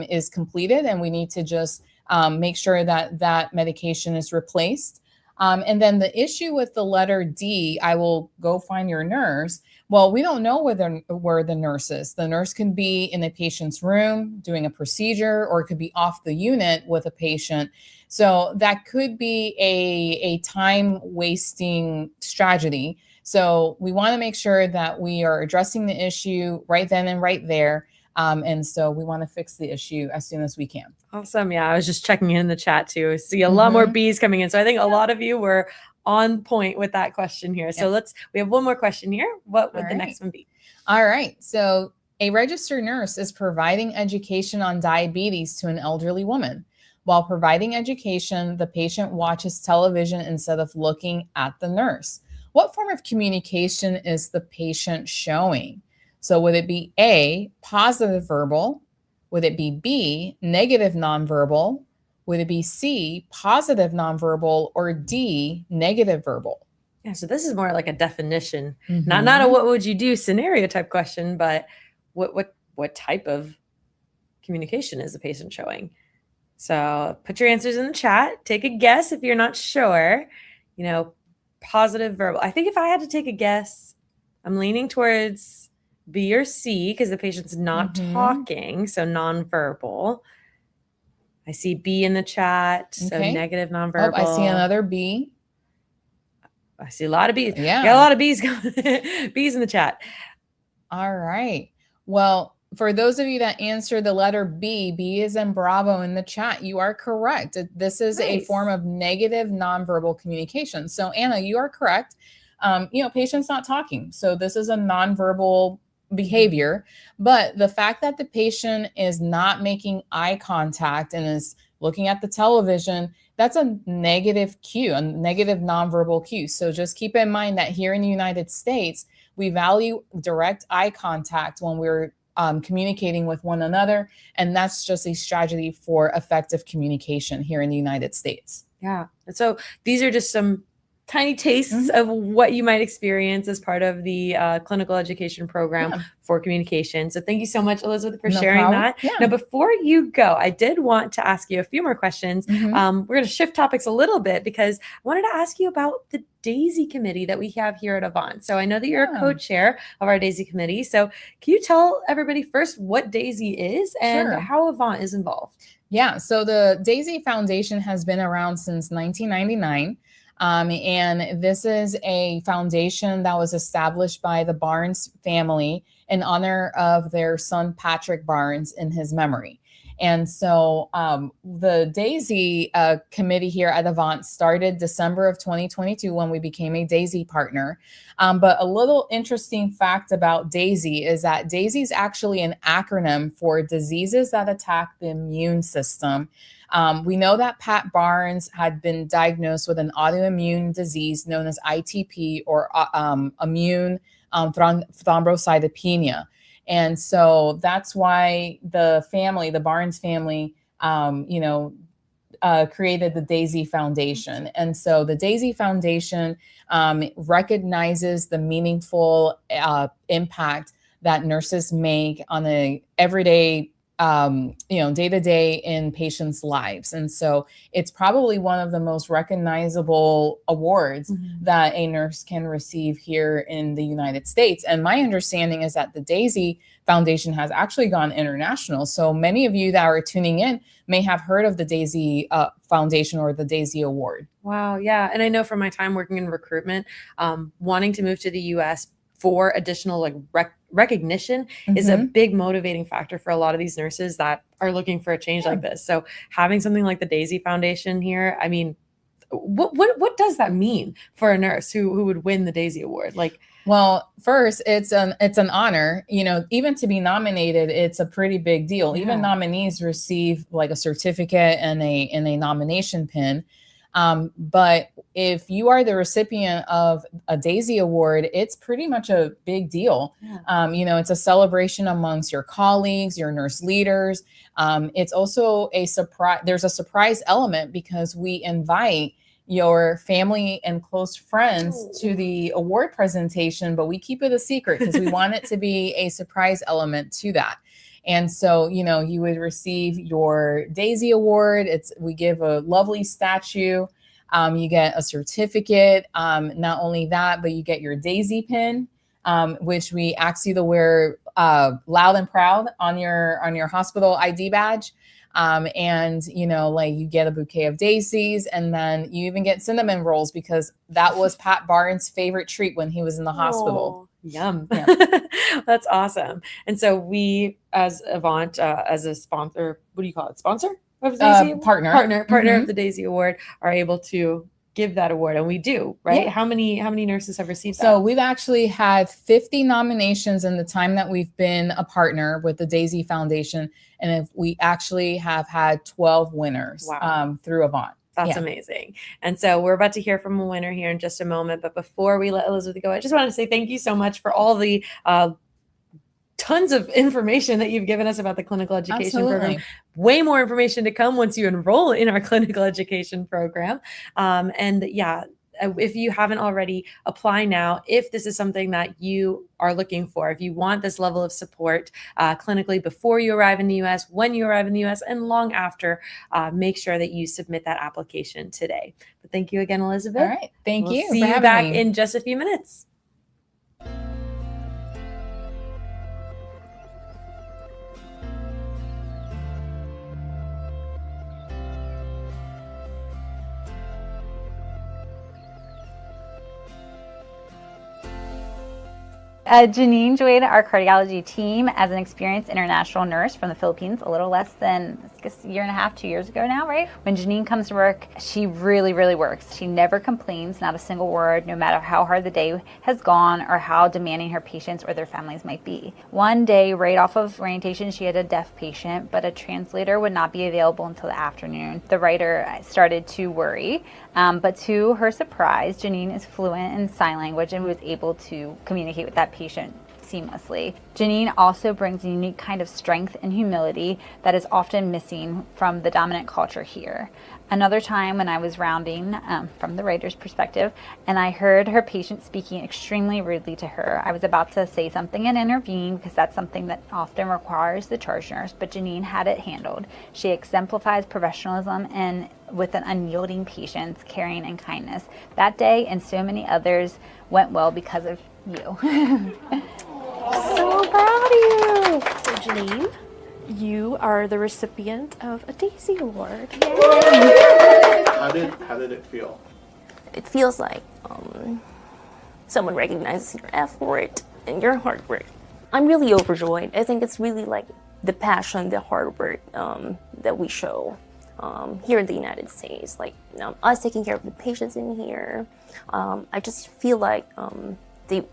is completed, and we need to just make sure that that medication is replaced. And then the issue with the letter D, I will go find your nurse. Well, we don't know where the nurse is. The nurse can be in a patient's room doing a procedure, or it could be off the unit with a patient. So that could be a time wasting strategy. So we want to make sure that we are addressing the issue right then and right there. And so we want to fix the issue as soon as we can. Awesome. Yeah, I was just checking in the chat too. I see a lot more B's coming in. So I think a lot of you were on point with that question here. So we have one more question here. What would the next one be? All right. So a registered nurse is providing education on diabetes to an elderly woman. While providing education, the patient watches television instead of looking at the nurse. What form of communication is the patient showing? So would it be A, positive verbal? Would it be B, negative nonverbal? Would it be C, positive nonverbal? Or D, negative verbal? Yeah, so this is more like a definition, not a what would you do scenario type question, but what type of communication is the patient showing? So put your answers in the chat. Take a guess if you're not sure. You know, positive, verbal. I think if I had to take a guess, I'm leaning towards B or C because the patient's not talking, so nonverbal. I see B in the chat, so negative nonverbal. Oh, I see another B. I see a lot of B's. Yeah. Got a lot of B's going. B's in the chat. All right. Well, for those of you that answered the letter B, B is in Bravo in the chat. You are correct. This is a form of negative nonverbal communication. So Anna, you are correct. You know, patient's not talking. So this is a nonverbal behavior, but the fact that the patient is not making eye contact and is looking at the television, that's a negative cue, a negative nonverbal cue. So just keep in mind that here in the United States, we value direct eye contact when we're communicating with one another. And that's just a strategy for effective communication here in the United States. Yeah. And so these are just some tiny tastes of what you might experience as part of the clinical education program for communication. So thank you so much, Elizabeth, for sharing that. Now, before you go, I did want to ask you a few more questions. We're going to shift topics a little bit because I wanted to ask you about the DAISY committee that we have here at Avant. So I know that you're a co-chair of our DAISY committee. So can you tell everybody first what DAISY is and how Avant is involved? Yeah, so the DAISY Foundation has been around since 1999. And this is a foundation that was established by the Barnes family in honor of their son, Patrick Barnes, in his memory. And so the DAISY committee here at Avant started December of 2022 when we became a DAISY partner. But a little interesting fact about DAISY is that DAISY is actually an acronym for diseases that attack the immune system. We know that Pat Barnes had been diagnosed with an autoimmune disease known as ITP, or immune thrombocytopenia. And so that's why the family, the Barnes family, created the DAISY Foundation. And so the DAISY Foundation recognizes the meaningful impact that nurses make on the everyday day-to-day in patients' lives. And so it's probably one of the most recognizable awards that a nurse can receive here in the United States. And my understanding is that the DAISY Foundation has actually gone international. So many of you that are tuning in may have heard of the DAISY Foundation or the DAISY Award. Wow. Yeah. And I know from my time working in recruitment, wanting to move to the US for additional recognition is a big motivating factor for a lot of these nurses that are looking for a change like this. So having something like the DAISY Foundation here, I mean, what does that mean for a nurse who would win the DAISY Award? Well, first, it's an honor. Even to be nominated, it's a pretty big deal. Even nominees receive like a certificate and a nomination pin. But if you are the recipient of a DAISY Award, it's pretty much a big deal. It's a celebration amongst your colleagues, your nurse leaders. It's also a surprise. There's a surprise element because we invite your family and close friends to the award presentation, but we keep it a secret because we want it to be a surprise element to that. And so, you would receive your DAISY Award. We give a lovely statue. You get a certificate. Not only that, but you get your DAISY pin, which we ask you to wear loud and proud on your hospital ID badge. And you get a bouquet of daisies, and then you even get cinnamon rolls because that was Pat Barnes' favorite treat when he was in the hospital. Yum. That's awesome. And so we, as Avant, as a sponsor, what do you call it? Sponsor of the DAISY partner of the DAISY Award, are able to give that award, and we do, right? How many nurses have received that? So we've actually had 50 nominations in the time that we've been a partner with the DAISY Foundation, and we actually have had 12 winners through Avant. That's amazing. And so we're about to hear from a winner here in just a moment. But before we let Elizabeth go, I just wanted to say thank you so much for all the tons of information that you've given us about the clinical education program. Way more information to come once you enroll in our clinical education program. If you haven't already, apply now. If this is something that you are looking for, if you want this level of support clinically before you arrive in the US, when you arrive in the US, and long after, make sure that you submit that application today. But thank you again, Elizabeth. All right. Thank We'll you. see for you having back me. in just a few minutes. Janine joined our cardiology team as an experienced international nurse from the Philippines a little less than, I guess, a year and a half, 2 years ago now, right? When Janine comes to work, she really, really works. She never complains, not a single word, no matter how hard the day has gone or how demanding her patients or their families might be. One day, right off of orientation, she had a deaf patient, but a translator would not be available until the afternoon. The writer started to worry, but to her surprise, Janine is fluent in sign language and was able to communicate with that patient seamlessly. Janine also brings a unique kind of strength and humility that is often missing from the dominant culture here. Another time when I was rounding from the writer's perspective, and I heard her patient speaking extremely rudely to her. I was about to say something and intervene because that's something that often requires the charge nurse, but Janine had it handled. She exemplifies professionalism and with an unyielding patience, caring, and kindness. That day and so many others went well because of you. So proud of you. So Janine, you are the recipient of a Daisy Award. How did it feel? It feels like someone recognizes your effort and your hard work. I'm really overjoyed. I think it's really like the passion, the hard work that we show here in the United States. Like us taking care of the patients in here. I just feel like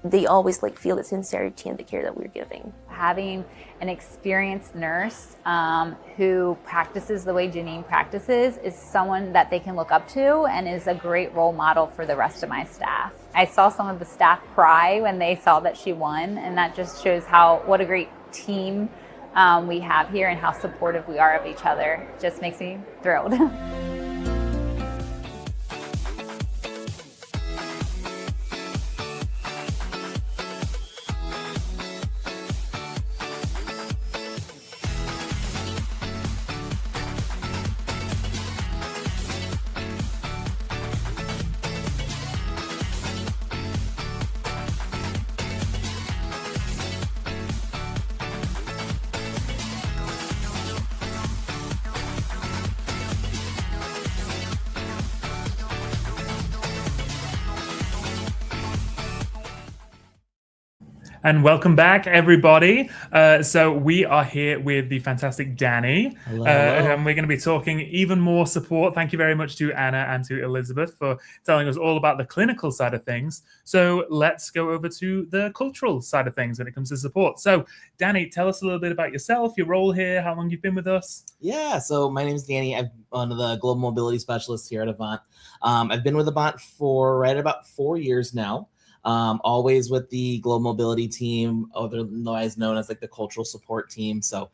they always like feel the sincerity and the care that we're giving. Having an experienced nurse who practices the way Janine practices is someone that they can look up to and is a great role model for the rest of my staff. I saw some of the staff cry when they saw that she won, and that just shows what a great team we have here and how supportive we are of each other. It just makes me thrilled. And welcome back, everybody. So we are here with the fantastic Danny. Hello. And we're going to be talking even more support. Thank you very much to Anna and to Elizabeth for telling us all about the clinical side of things. So let's go over to the cultural side of things when it comes to support. So Danny, tell us a little bit about yourself, your role here, how long you've been with us. Yeah, so my name is Danny. I'm one of the global mobility specialists here at Avant. I've been with Avant for right about 4 years now. Always with the global mobility team, otherwise known as like the cultural support team. So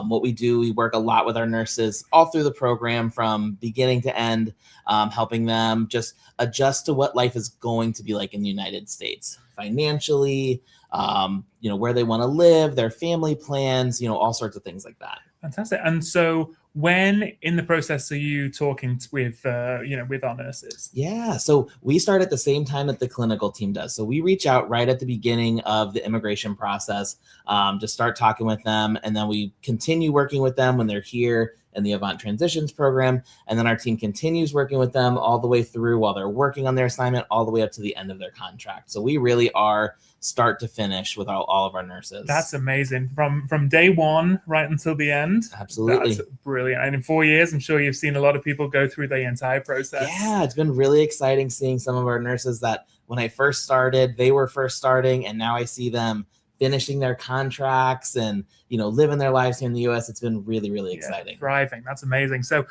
what we do, we work a lot with our nurses all through the program from beginning to end, helping them just adjust to what life is going to be like in the United States financially, where they want to live, their family plans, all sorts of things like that. Fantastic. And so when in the process are you talking with our nurses? Yeah, so we start at the same time that the clinical team does. So we reach out right at the beginning of the immigration process to start talking with them. And then we continue working with them when they're here in the Avant Transitions program. And then our team continues working with them all the way through while they're working on their assignment, all the way up to the end of their contract. So we really are start to finish with all of our nurses. That's amazing. From day one right until the end. Absolutely. That's brilliant. And in 4 years, I'm sure you've seen a lot of people go through the entire process. Yeah, it's been really exciting seeing some of our nurses that when I first started, they were first starting, and now I see them finishing their contracts and living their lives here in the US. It's been really, really exciting. Thriving. That's amazing. So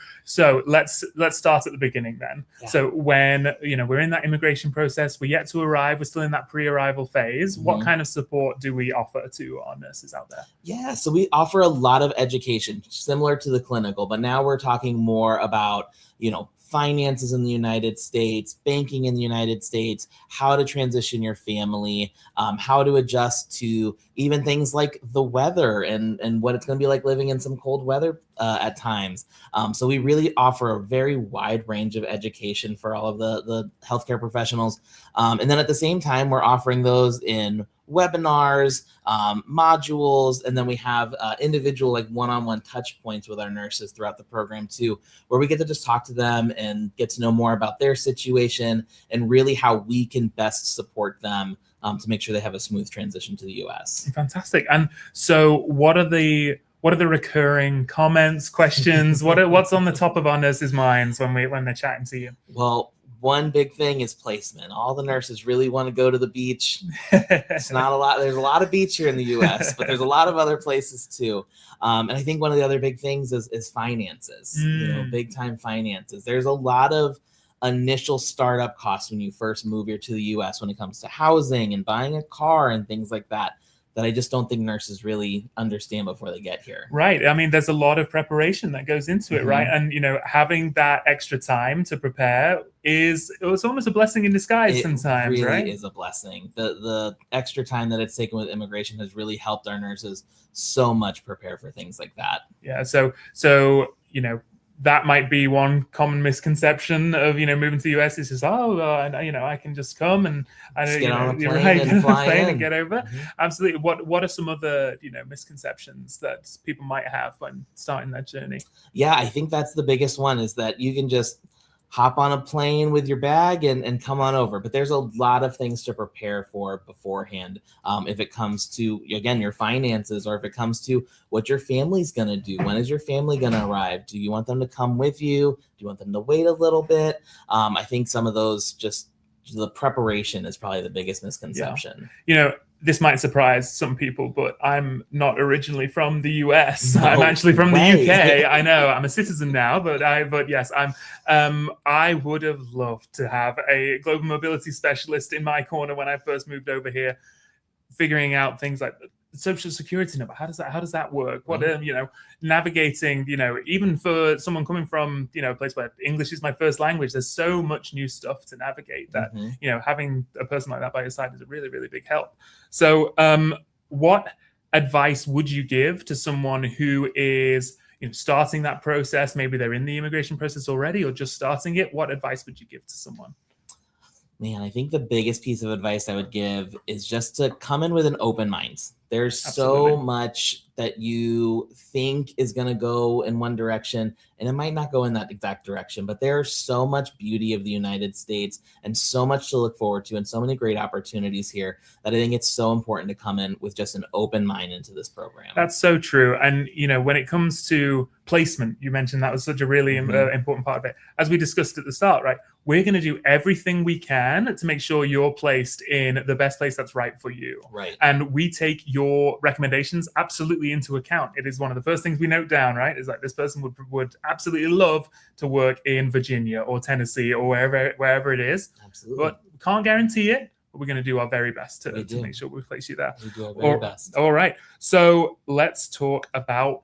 let's start at the beginning then. Yeah. So when we're in that immigration process, we're yet to arrive, we're still in that pre-arrival phase. What kind of support do we offer to our nurses out there? Yeah, so we offer a lot of education similar to the clinical, but now we're talking more about finances in the United States, banking in the United States, how to transition your family, how to adjust to even things like the weather and what it's going to be like living in some cold weather at times. So we really offer a very wide range of education for all of the healthcare professionals. And then at the same time, we're offering those in webinars, modules, and then we have individual one-on-one touch points with our nurses throughout the program too, where we get to just talk to them and get to know more about their situation and really how we can best support them to make sure they have a smooth transition to the US. Fantastic. And so what are the recurring comments, questions? What's on the top of our nurses' minds when they're chatting to you? Well, one big thing is placement. All the nurses really want to go to the beach. It's not a lot. There's a lot of beach here in the US, but there's a lot of other places too. And I think one of the other big things is finances, big time finances. There's a lot of initial startup costs when you first move here to the US when it comes to housing and buying a car and things like that I just don't think nurses really understand before they get here. Right. I mean, there's a lot of preparation that goes into it, right? And, having that extra time to prepare it's almost a blessing in disguise sometimes, really right? It is a blessing. The extra time that it's taken with immigration has really helped our nurses so much prepare for things like that. Yeah. So that might be one common misconception of moving to the US. Is just I can just come and get on a plane and fly in and get over. Absolutely. What are some other misconceptions that people might have when starting that journey? Yeah, I think that's the biggest one, is that you can just hop on a plane with your bag and come on over. But there's a lot of things to prepare for beforehand. If it comes to, again, your finances, or if it comes to what your family's going to do. When is your family going to arrive? Do you want them to come with you? Do you want them to wait a little bit? I think some of those, just the preparation is probably the biggest misconception. Yeah. This might surprise some people, but I'm not originally from the US. I'm actually from the UK. I know I'm a citizen now, but yes, I would have loved to have a global mobility specialist in my corner when I first moved over here, figuring out things like social security number. How does that work? What navigating, even for someone coming from a place where English is my first language, there's so much new stuff to navigate that having a person like that by your side is a really, really big help. So what advice would you give to someone who is starting that process? Maybe they're in the immigration process already or just starting it. What advice would you give to someone? Man, I think the biggest piece of advice I would give is just to come in with an open mind. There's so much that you think is going to go in one direction, and it might not go in that exact direction, but there's so much beauty of the United States and so much to look forward to and so many great opportunities here that I think it's so important to come in with just an open mind into this program. That's so true. And, when it comes to placement, you mentioned that was such a really important part of it. As we discussed at the start, right? We're going to do everything we can to make sure you're placed in the best place that's right for you. Right. And we take your recommendations absolutely into account. It is one of the first things we note down, right? Is like, this person would absolutely love to work in Virginia or Tennessee or wherever it is. Absolutely. But we can't guarantee it. But we're going to do our very best to make sure we place you there. We do our very best. All right. So let's talk about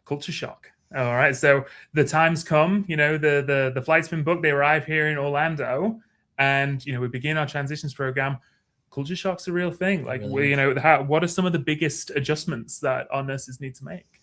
culture shock. All right. So the time's come, the flight's been booked. They arrive here in Orlando, and, we begin our transitions program. Culture shock's a real thing. Like, what are some of the biggest adjustments that our nurses need to make?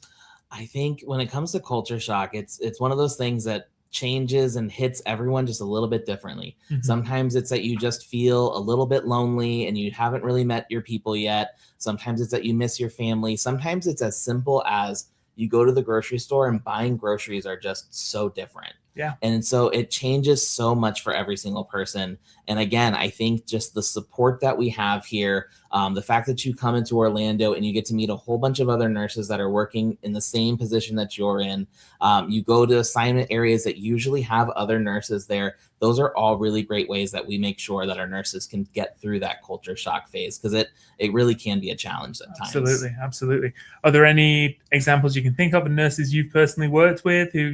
I think when it comes to culture shock, it's one of those things that changes and hits everyone just a little bit differently. Sometimes it's that you just feel a little bit lonely and you haven't really met your people yet. Sometimes it's that you miss your family. Sometimes it's as simple as you go to the grocery store and buying groceries are just so different. Yeah. And so it changes so much for every single person. And again, I think just the support that we have here The fact that you come into Orlando and you get to meet a whole bunch of other nurses that are working in the same position that you're in. You go to assignment areas that usually have other nurses there. Those are all really great ways that we make sure that our nurses can get through that culture shock phase, because it really can be a challenge at times. Absolutely. Are there any examples you can think of, nurses you've personally worked with who,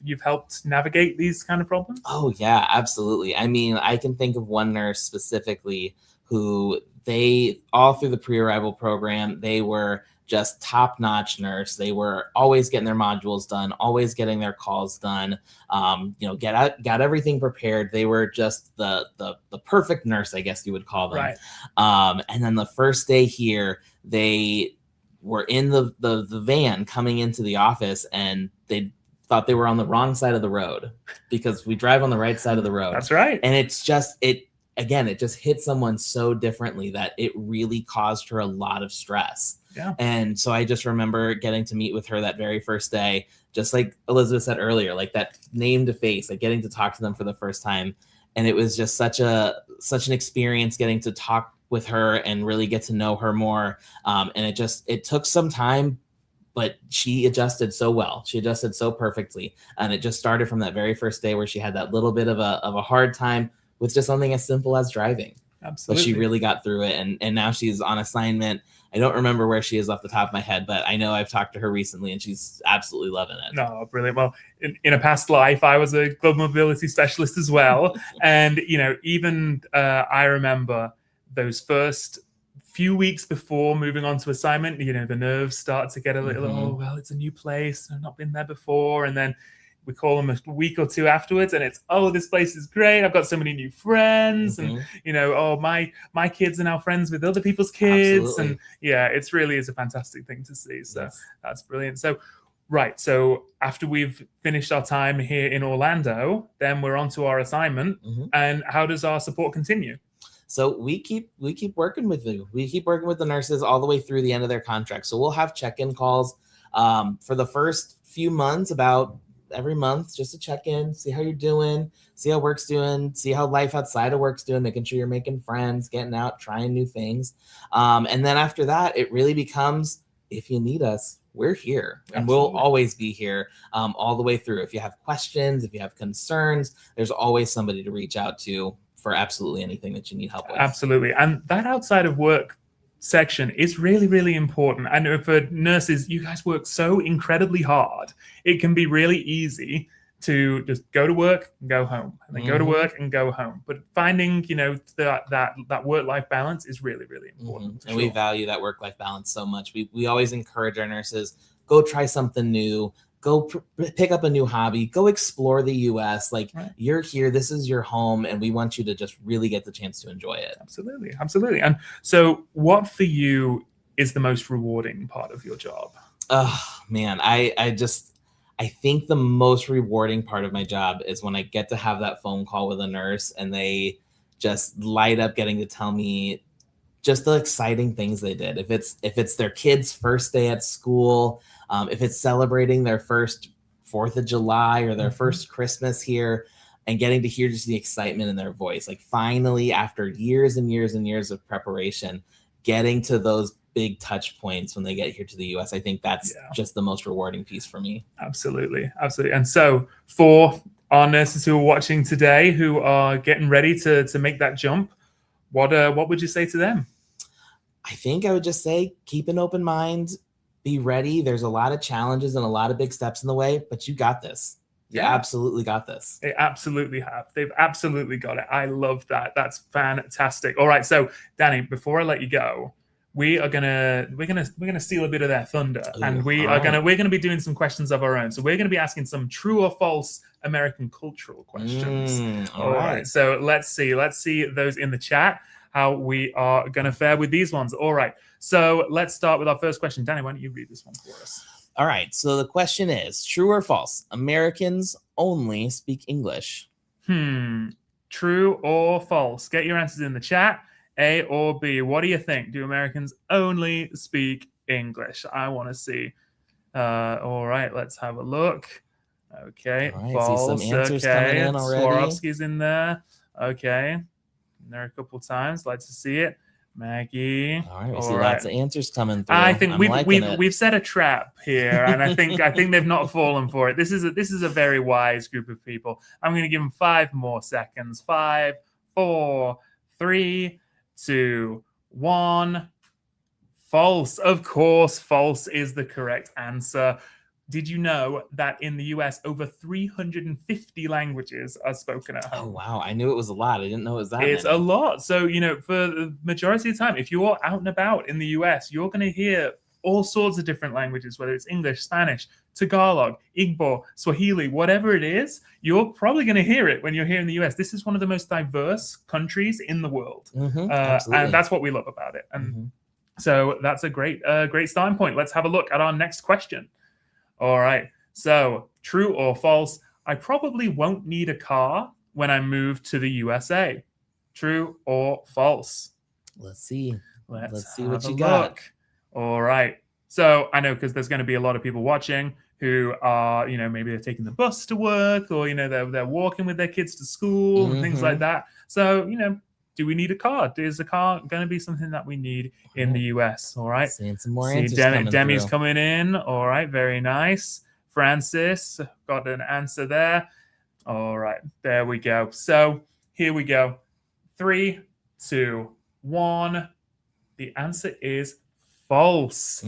you've helped navigate these kind of problems? Oh yeah, absolutely. I mean, I can think of one nurse specifically who they, all through the pre-arrival program, they were just top-nurse nurse. They were always getting their modules done, always getting their calls done, got everything prepared. They were just the perfect nurse, I guess you would call them. Right. And then the first day here, they were in the van coming into the office, and they thought they were on the wrong side of the road, because we drive on the right side of the road. That's right. And it just hit someone so differently that it really caused her a lot of stress. Yeah. And so I just remember getting to meet with her that very first day, just like Elizabeth said earlier, like that name to face, like getting to talk to them for the first time. And it was just such an experience getting to talk with her and really get to know her more. And it took some time, but she adjusted so well. She adjusted so perfectly. And it just started from that very first day where she had that little bit of a hard time with just something as simple as driving. Absolutely. But she really got through it. And now she's on assignment. I don't remember where she is off the top of my head, but I know I've talked to her recently and she's absolutely loving it. No, brilliant. Well, in a past life, I was a global mobility specialist as well. And, even I remember those first few weeks before moving on to assignment, the nerves start to get a little, oh, well, it's a new place. I've not been there before. And then we call them a week or two afterwards and it's, oh, this place is great. I've got so many new friends. And, oh, my kids are now friends with other people's kids. Absolutely. And yeah, it's really is a fantastic thing to see. So that's brilliant. So, right. So after we've finished our time here in Orlando, then we're on to our assignment. And how does our support continue? So we keep working with you. We keep working with the nurses all the way through the end of their contract. So we'll have check-in calls for the first few months, about every month, just to check in, see how you're doing, see how work's doing, see how life outside of work's doing, making sure you're making friends, getting out, trying new things. And then after that, it really becomes, if you need us, we're here. And we'll always be here all the way through. If you have questions, if you have concerns, there's always somebody to reach out to for absolutely anything that you need help with. Absolutely. And that outside of work section is really, really important. I know for nurses, you guys work so incredibly hard. It can be really easy to just go to work and go home, and then go to work and go home. But finding, that work-life balance is really, really important. And we value that work-life balance so much. We always encourage our nurses, go try something new, go pick up a new hobby, go explore the US. You're here, this is your home, and we want you to just really get the chance to enjoy it. Absolutely. And so what for you is the most rewarding part of your job? Oh man, I think the most rewarding part of my job is when I get to have that phone call with a nurse and they just light up getting to tell me just the exciting things they did. If it's their kid's first day at school, if it's celebrating their first 4th of July or their first Christmas here, and getting to hear just the excitement in their voice, like finally after years and years and years of preparation, getting to those big touch points when they get here to the US, I think that's just the most rewarding piece for me. Absolutely. And so for our nurses who are watching today, who are getting ready to make that jump, what would you say to them? I think I would just say, keep an open mind, be ready. There's a lot of challenges and a lot of big steps in the way, but you got this. You absolutely got this. They absolutely have. They've absolutely got it. I love that. That's fantastic. All right. So Danny, before I let you go, we're gonna steal a bit of their thunder. And we're gonna be doing some questions of our own. So we're gonna be asking some true or false American cultural questions. All right. So let's see those in the chat, how we are going to fare with these ones. All right. So let's start with our first question. Danny, why don't you read this one for us? All right. So the question is, true or false? Americans only speak English. True or false? Get your answers in the chat. A or B. What do you think? Do Americans only speak English? I want to see. All right. Let's have a look. Okay. All right, false. see some answers coming in already. Swarovski's in there. Okay. There a couple times. Like to see it. Maggie. All right, we see lots of answers coming through. I think I'm we've set a trap here, and I think they've not fallen for it. This is a very wise group of people. I'm going to give them 5 more seconds. 5, 4, 3, 2, 1. False. Of course, false is the correct answer. Did you know that in the US, over 350 languages are spoken at home? Oh, wow. I knew it was a lot. I didn't know it was that It's many. a lot. So, for the majority of the time, if you're out and about in the US, you're going to hear all sorts of different languages, whether it's English, Spanish, Tagalog, Igbo, Swahili, whatever it is, you're probably going to hear it when you're here in the US. This is one of the most diverse countries in the world. Absolutely. And that's what we love about it. And so that's a great starting point. Let's have a look at our next question. All right. So, true or false, I probably won't need a car when I move to the USA. True or false? Let's see. Let's see what have you a got. look. All right. So, I know because there's going to be a lot of people watching who are, maybe they're taking the bus to work, or, they're walking with their kids to school and things like that. So, do we need a car? Is a car going to be something that we need in the US? All right. Seeing some more answers coming Demi's through. coming in. All right. Very nice. Francis got an answer there. All right. There we go. So here we go. 3, 2, 1. The answer is false.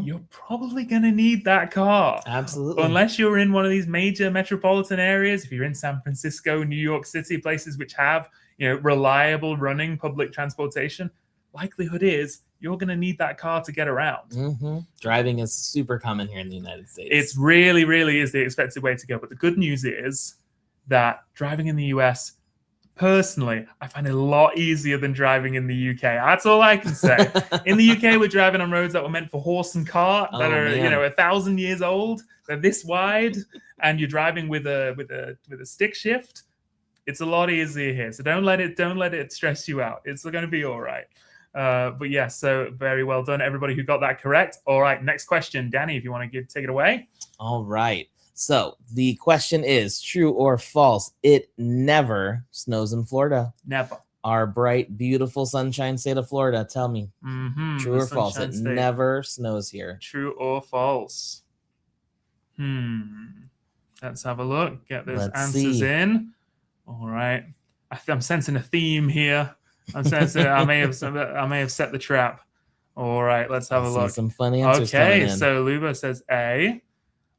You're probably going to need that car. Absolutely. Unless you're in one of these major metropolitan areas. If you're in San Francisco, New York City, places which have reliable running public transportation, likelihood is you're going to need that car to get around. Driving is super common here in the United States. It's really, really is the expected way to go. But the good news is that driving in the US, personally, I find it a lot easier than driving in the UK. That's all I can say. In the UK, we're driving on roads that were meant for horse and cart that are, 1,000 years old. They're this wide, and you're driving with a stick shift. It's a lot easier here. So don't let it stress you out. It's going to be all right. But yes, so very well done, everybody who got that correct. All right, next question. Danny, if you want to take it away. All right. So the question is, true or false? It never snows in Florida. Never. Our bright, beautiful sunshine state of Florida. Tell me, true or false? It never snows here. True or false? Let's have a look. Get those answers in. All right. I'm sensing a theme here. I'm sensing I may have set the trap. All right, let's have a look. Some funny answers coming in. So Luba says A.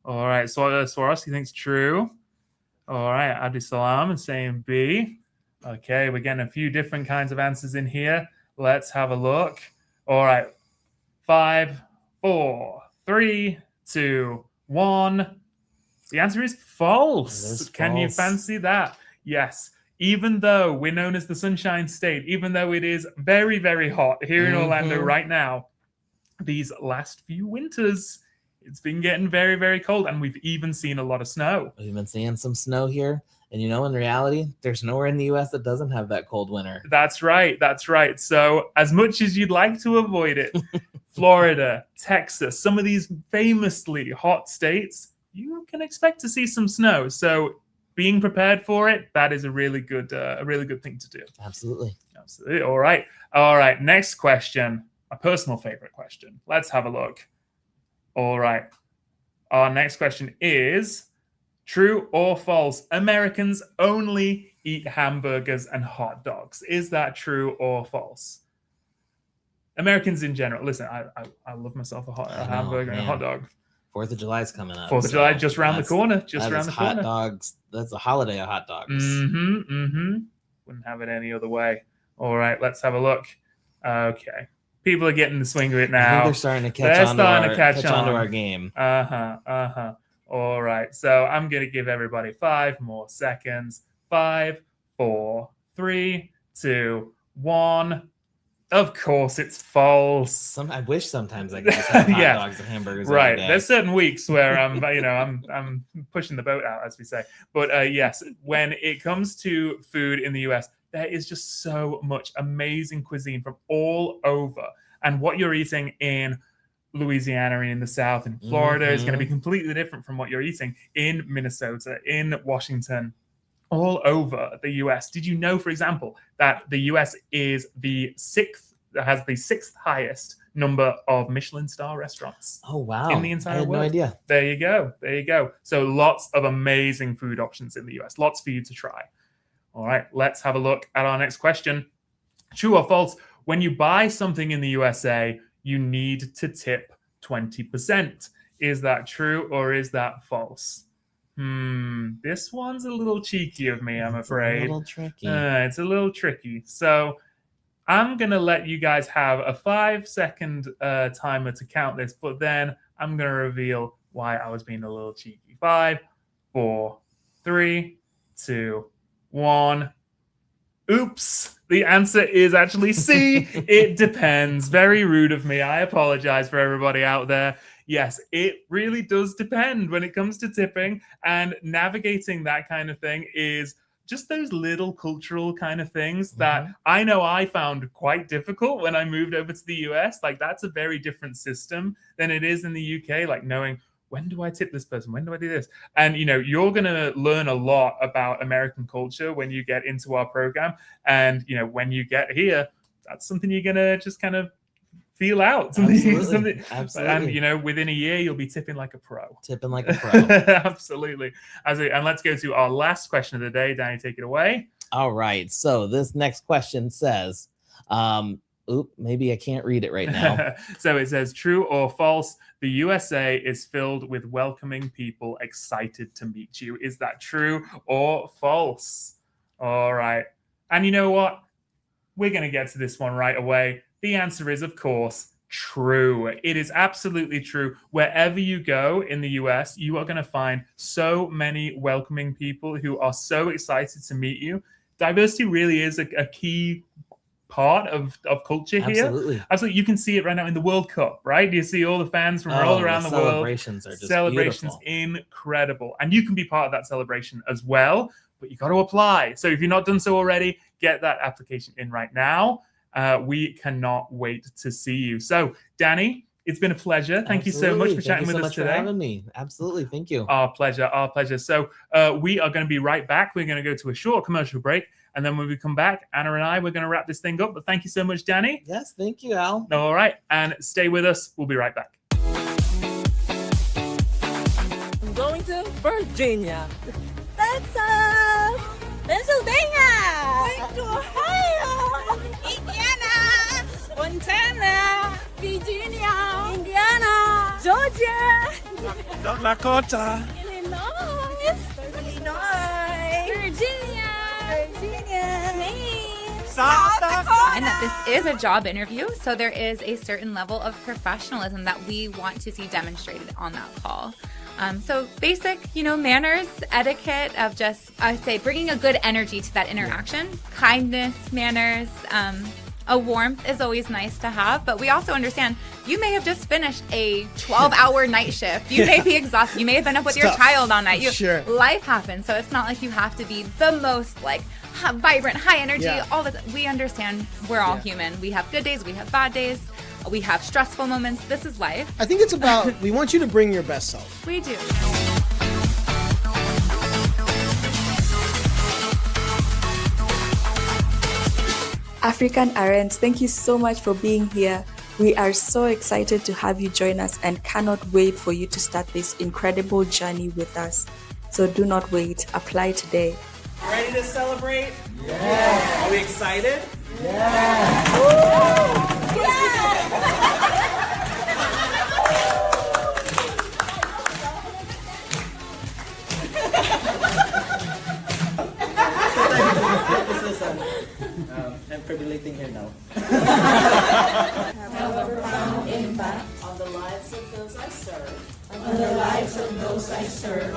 All right, Swarovski thinks true. All right, Abdi Salam is saying B. Okay, we're getting a few different kinds of answers in here. Let's have a look. All right, 5, 4, 3, 2, 1. The answer is false. Can you fancy that? Yes. Even though we're known as the Sunshine State, even though it is very, very hot here in Orlando right now, these last few winters, it's been getting very, very cold, and we've even seen a lot of snow. We've been seeing some snow here, and in reality, there's nowhere in the U.S. that doesn't have that cold winter. That's right. That's right. So as much as you'd like to avoid it, Florida, Texas, some of these famously hot states, you can expect to see some snow. So being prepared for it, that is a really good thing to do. Absolutely. All right. Next question, a personal favorite question. Let's have a look. All right. Our next question is, true or false? Americans only eat hamburgers and hot dogs. Is that true or false? Americans in general. Listen, I love myself a hamburger and a hot dog. 4th of July is coming up. 4th of July just around the corner. Just around the corner. Hot dogs. That's a holiday of hot dogs. Wouldn't have it any other way. All right, let's have a look. Okay. People are getting the swing of it now. I think they're starting to catch on to our game. All right. So I'm going to give everybody 5 more seconds. 5, 4, 3, 2, 1. Of course, it's false. I wish sometimes I could just have hot dogs and hamburgers. Right. Every day. There's certain weeks where I'm pushing the boat out, as we say. But yes, when it comes to food in the US, there is just so much amazing cuisine from all over. And what you're eating in Louisiana and in the South and Florida is going to be completely different from what you're eating in Minnesota, in Washington, all over the US. Did you know, for example, that the US is the 6th has the 6th highest number of Michelin star restaurants. Oh, wow. In the entire I had world. no idea. There you go. There you go. So lots of amazing food options in the US. Lots for you to try. All right, let's have a look at our next question. True or false? When you buy something in the USA, you need to tip 20%. Is that true or is that false? This one's a little cheeky of me, I'm afraid. A little tricky. It's a little tricky. So I'm going to let you guys have a 5-second timer to count this, but then I'm going to reveal why I was being a little cheeky. 5, 4, 3, 2, 1. Oops. The answer is actually C. It depends. Very rude of me. I apologize for everybody out there. Yes, it really does depend when it comes to tipping, and navigating that kind of thing is just those little cultural kind of things that I know I found quite difficult when I moved over to the US. Like, that's a very different system than it is in the UK, like knowing, when do I tip this person? When do I do this? And, you know, you're going to learn a lot about American culture when you get into our program. And, you know, when you get here, that's something you're going to just kind of feel out. Absolutely. And, you know, within a year, you'll be tipping like a pro. Tipping like a pro. Absolutely. And let's go to our last question of the day. Danny, take it away. All right. So this next question says, maybe I can't read it right now. So it says, true or false, the USA is filled with welcoming people excited to meet you. Is that true or false? All right. And you know what? We're going to get to this one right away. The answer is, of course, true. It is absolutely true. Wherever you go in the US, you are going to find so many welcoming people who are so excited to meet you. Diversity really is a key part of culture here. Absolutely. You can see it right now in the World Cup, right? You see all the fans from all around the world. Celebrations are just beautiful. Incredible. And you can be part of that celebration as well, but you got to apply. So if you've not done so already, get that application in right now. We cannot wait to see you. So, Danny, it's been a pleasure. Thank you so much for chatting with us today. Thank you so much for having me. Absolutely. Thank you. Our pleasure. Our pleasure. So we are going to be right back. We're going to go to a short commercial break. And then when we come back, Anna and I, we're going to wrap this thing up. But thank you so much, Danny. Yes, thank you, Al. All right. And stay with us. We'll be right back. I'm going to Virginia, Texas, Pennsylvania, going to Ohio, Indiana, Montana, Virginia, Indiana, Georgia, North Dakota, Illinois, Virginia, Maine, South Dakota. And that this is a job interview, so there is a certain level of professionalism that we want to see demonstrated on that call. So basic, manners, etiquette of just, I would say, bringing a good energy to that interaction. Kindness, manners, a warmth is always nice to have, but we also understand you may have just finished a 12-hour night shift. You may be exhausted. You may have been up with your child all night. Sure. Life happens, so it's not like you have to be the most vibrant, high energy. All the we understand we're all human. We have good days. We have bad days. We have stressful moments. This is life. I think it's about, we want you to bring your best self. We do. African RNs, thank you so much for being here. We are so excited to have you join us and cannot wait for you to start this incredible journey with us. So do not wait. Apply today. Ready to celebrate? Yeah. Are we excited? Yeah. Woo! I'm fibrillating here now. Have a profound impact On the lives of those I serve. on the lives of those I serve.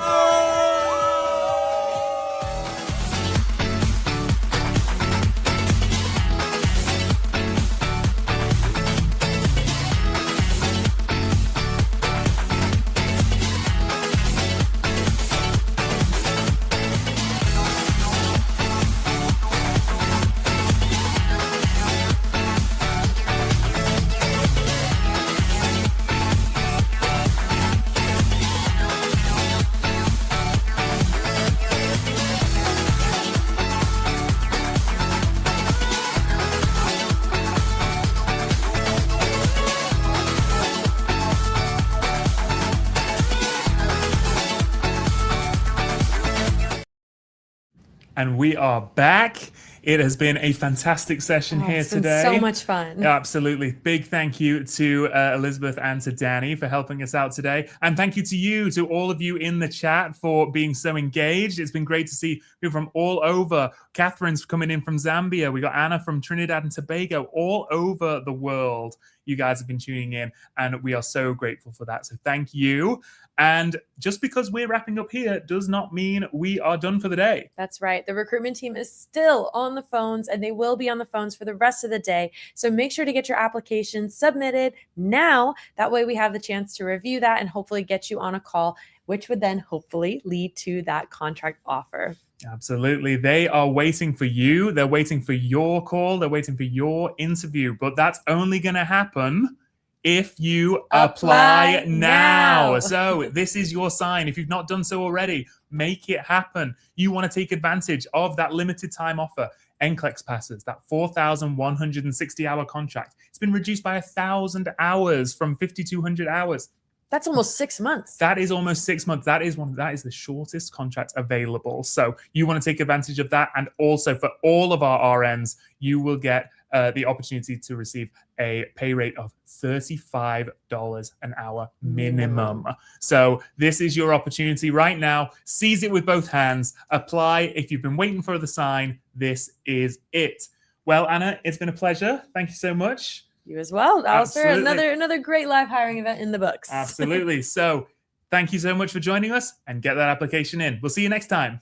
and we are back. It has been a fantastic session here it's been today. so much fun. Absolutely. Big thank you to Elizabeth and to Danny for helping us out today. And thank you to you, to all of you in the chat for being so engaged. It's been great to see people from all over. Catherine's coming in from Zambia. We got Anna from Trinidad and Tobago, all over the world. You guys have been tuning in, and we are so grateful for that. So thank you. And just because we're wrapping up here does not mean we are done for the day. That's right. The recruitment team is still on the phones, and they will be on the phones for the rest of the day. So make sure to get your application submitted now. That way we have the chance to review that and hopefully get you on a call, which would then hopefully lead to that contract offer. Absolutely. They are waiting for you. They're waiting for your call. They're waiting for your interview. But that's only going to happen if you apply now. So this is your sign. If you've not done so already, make it happen. You want to take advantage of that limited time offer. NCLEX passes, that 4,160-hour contract. It's been reduced by 1,000 hours from 5,200 hours. That's almost 6 months. That is almost 6 months. That is the shortest contract available. So you want to take advantage of that. And also for all of our RNs, you will get the opportunity to receive a pay rate of $35 an hour minimum. So this is your opportunity right now. Seize it with both hands. Apply. If you've been waiting for the sign, this is it. Well, Anna, it's been a pleasure. Thank you so much. You as well, Alistair. Absolutely. Another great live hiring event in the books. Absolutely. So thank you so much for joining us, and get that application in. We'll see you next time.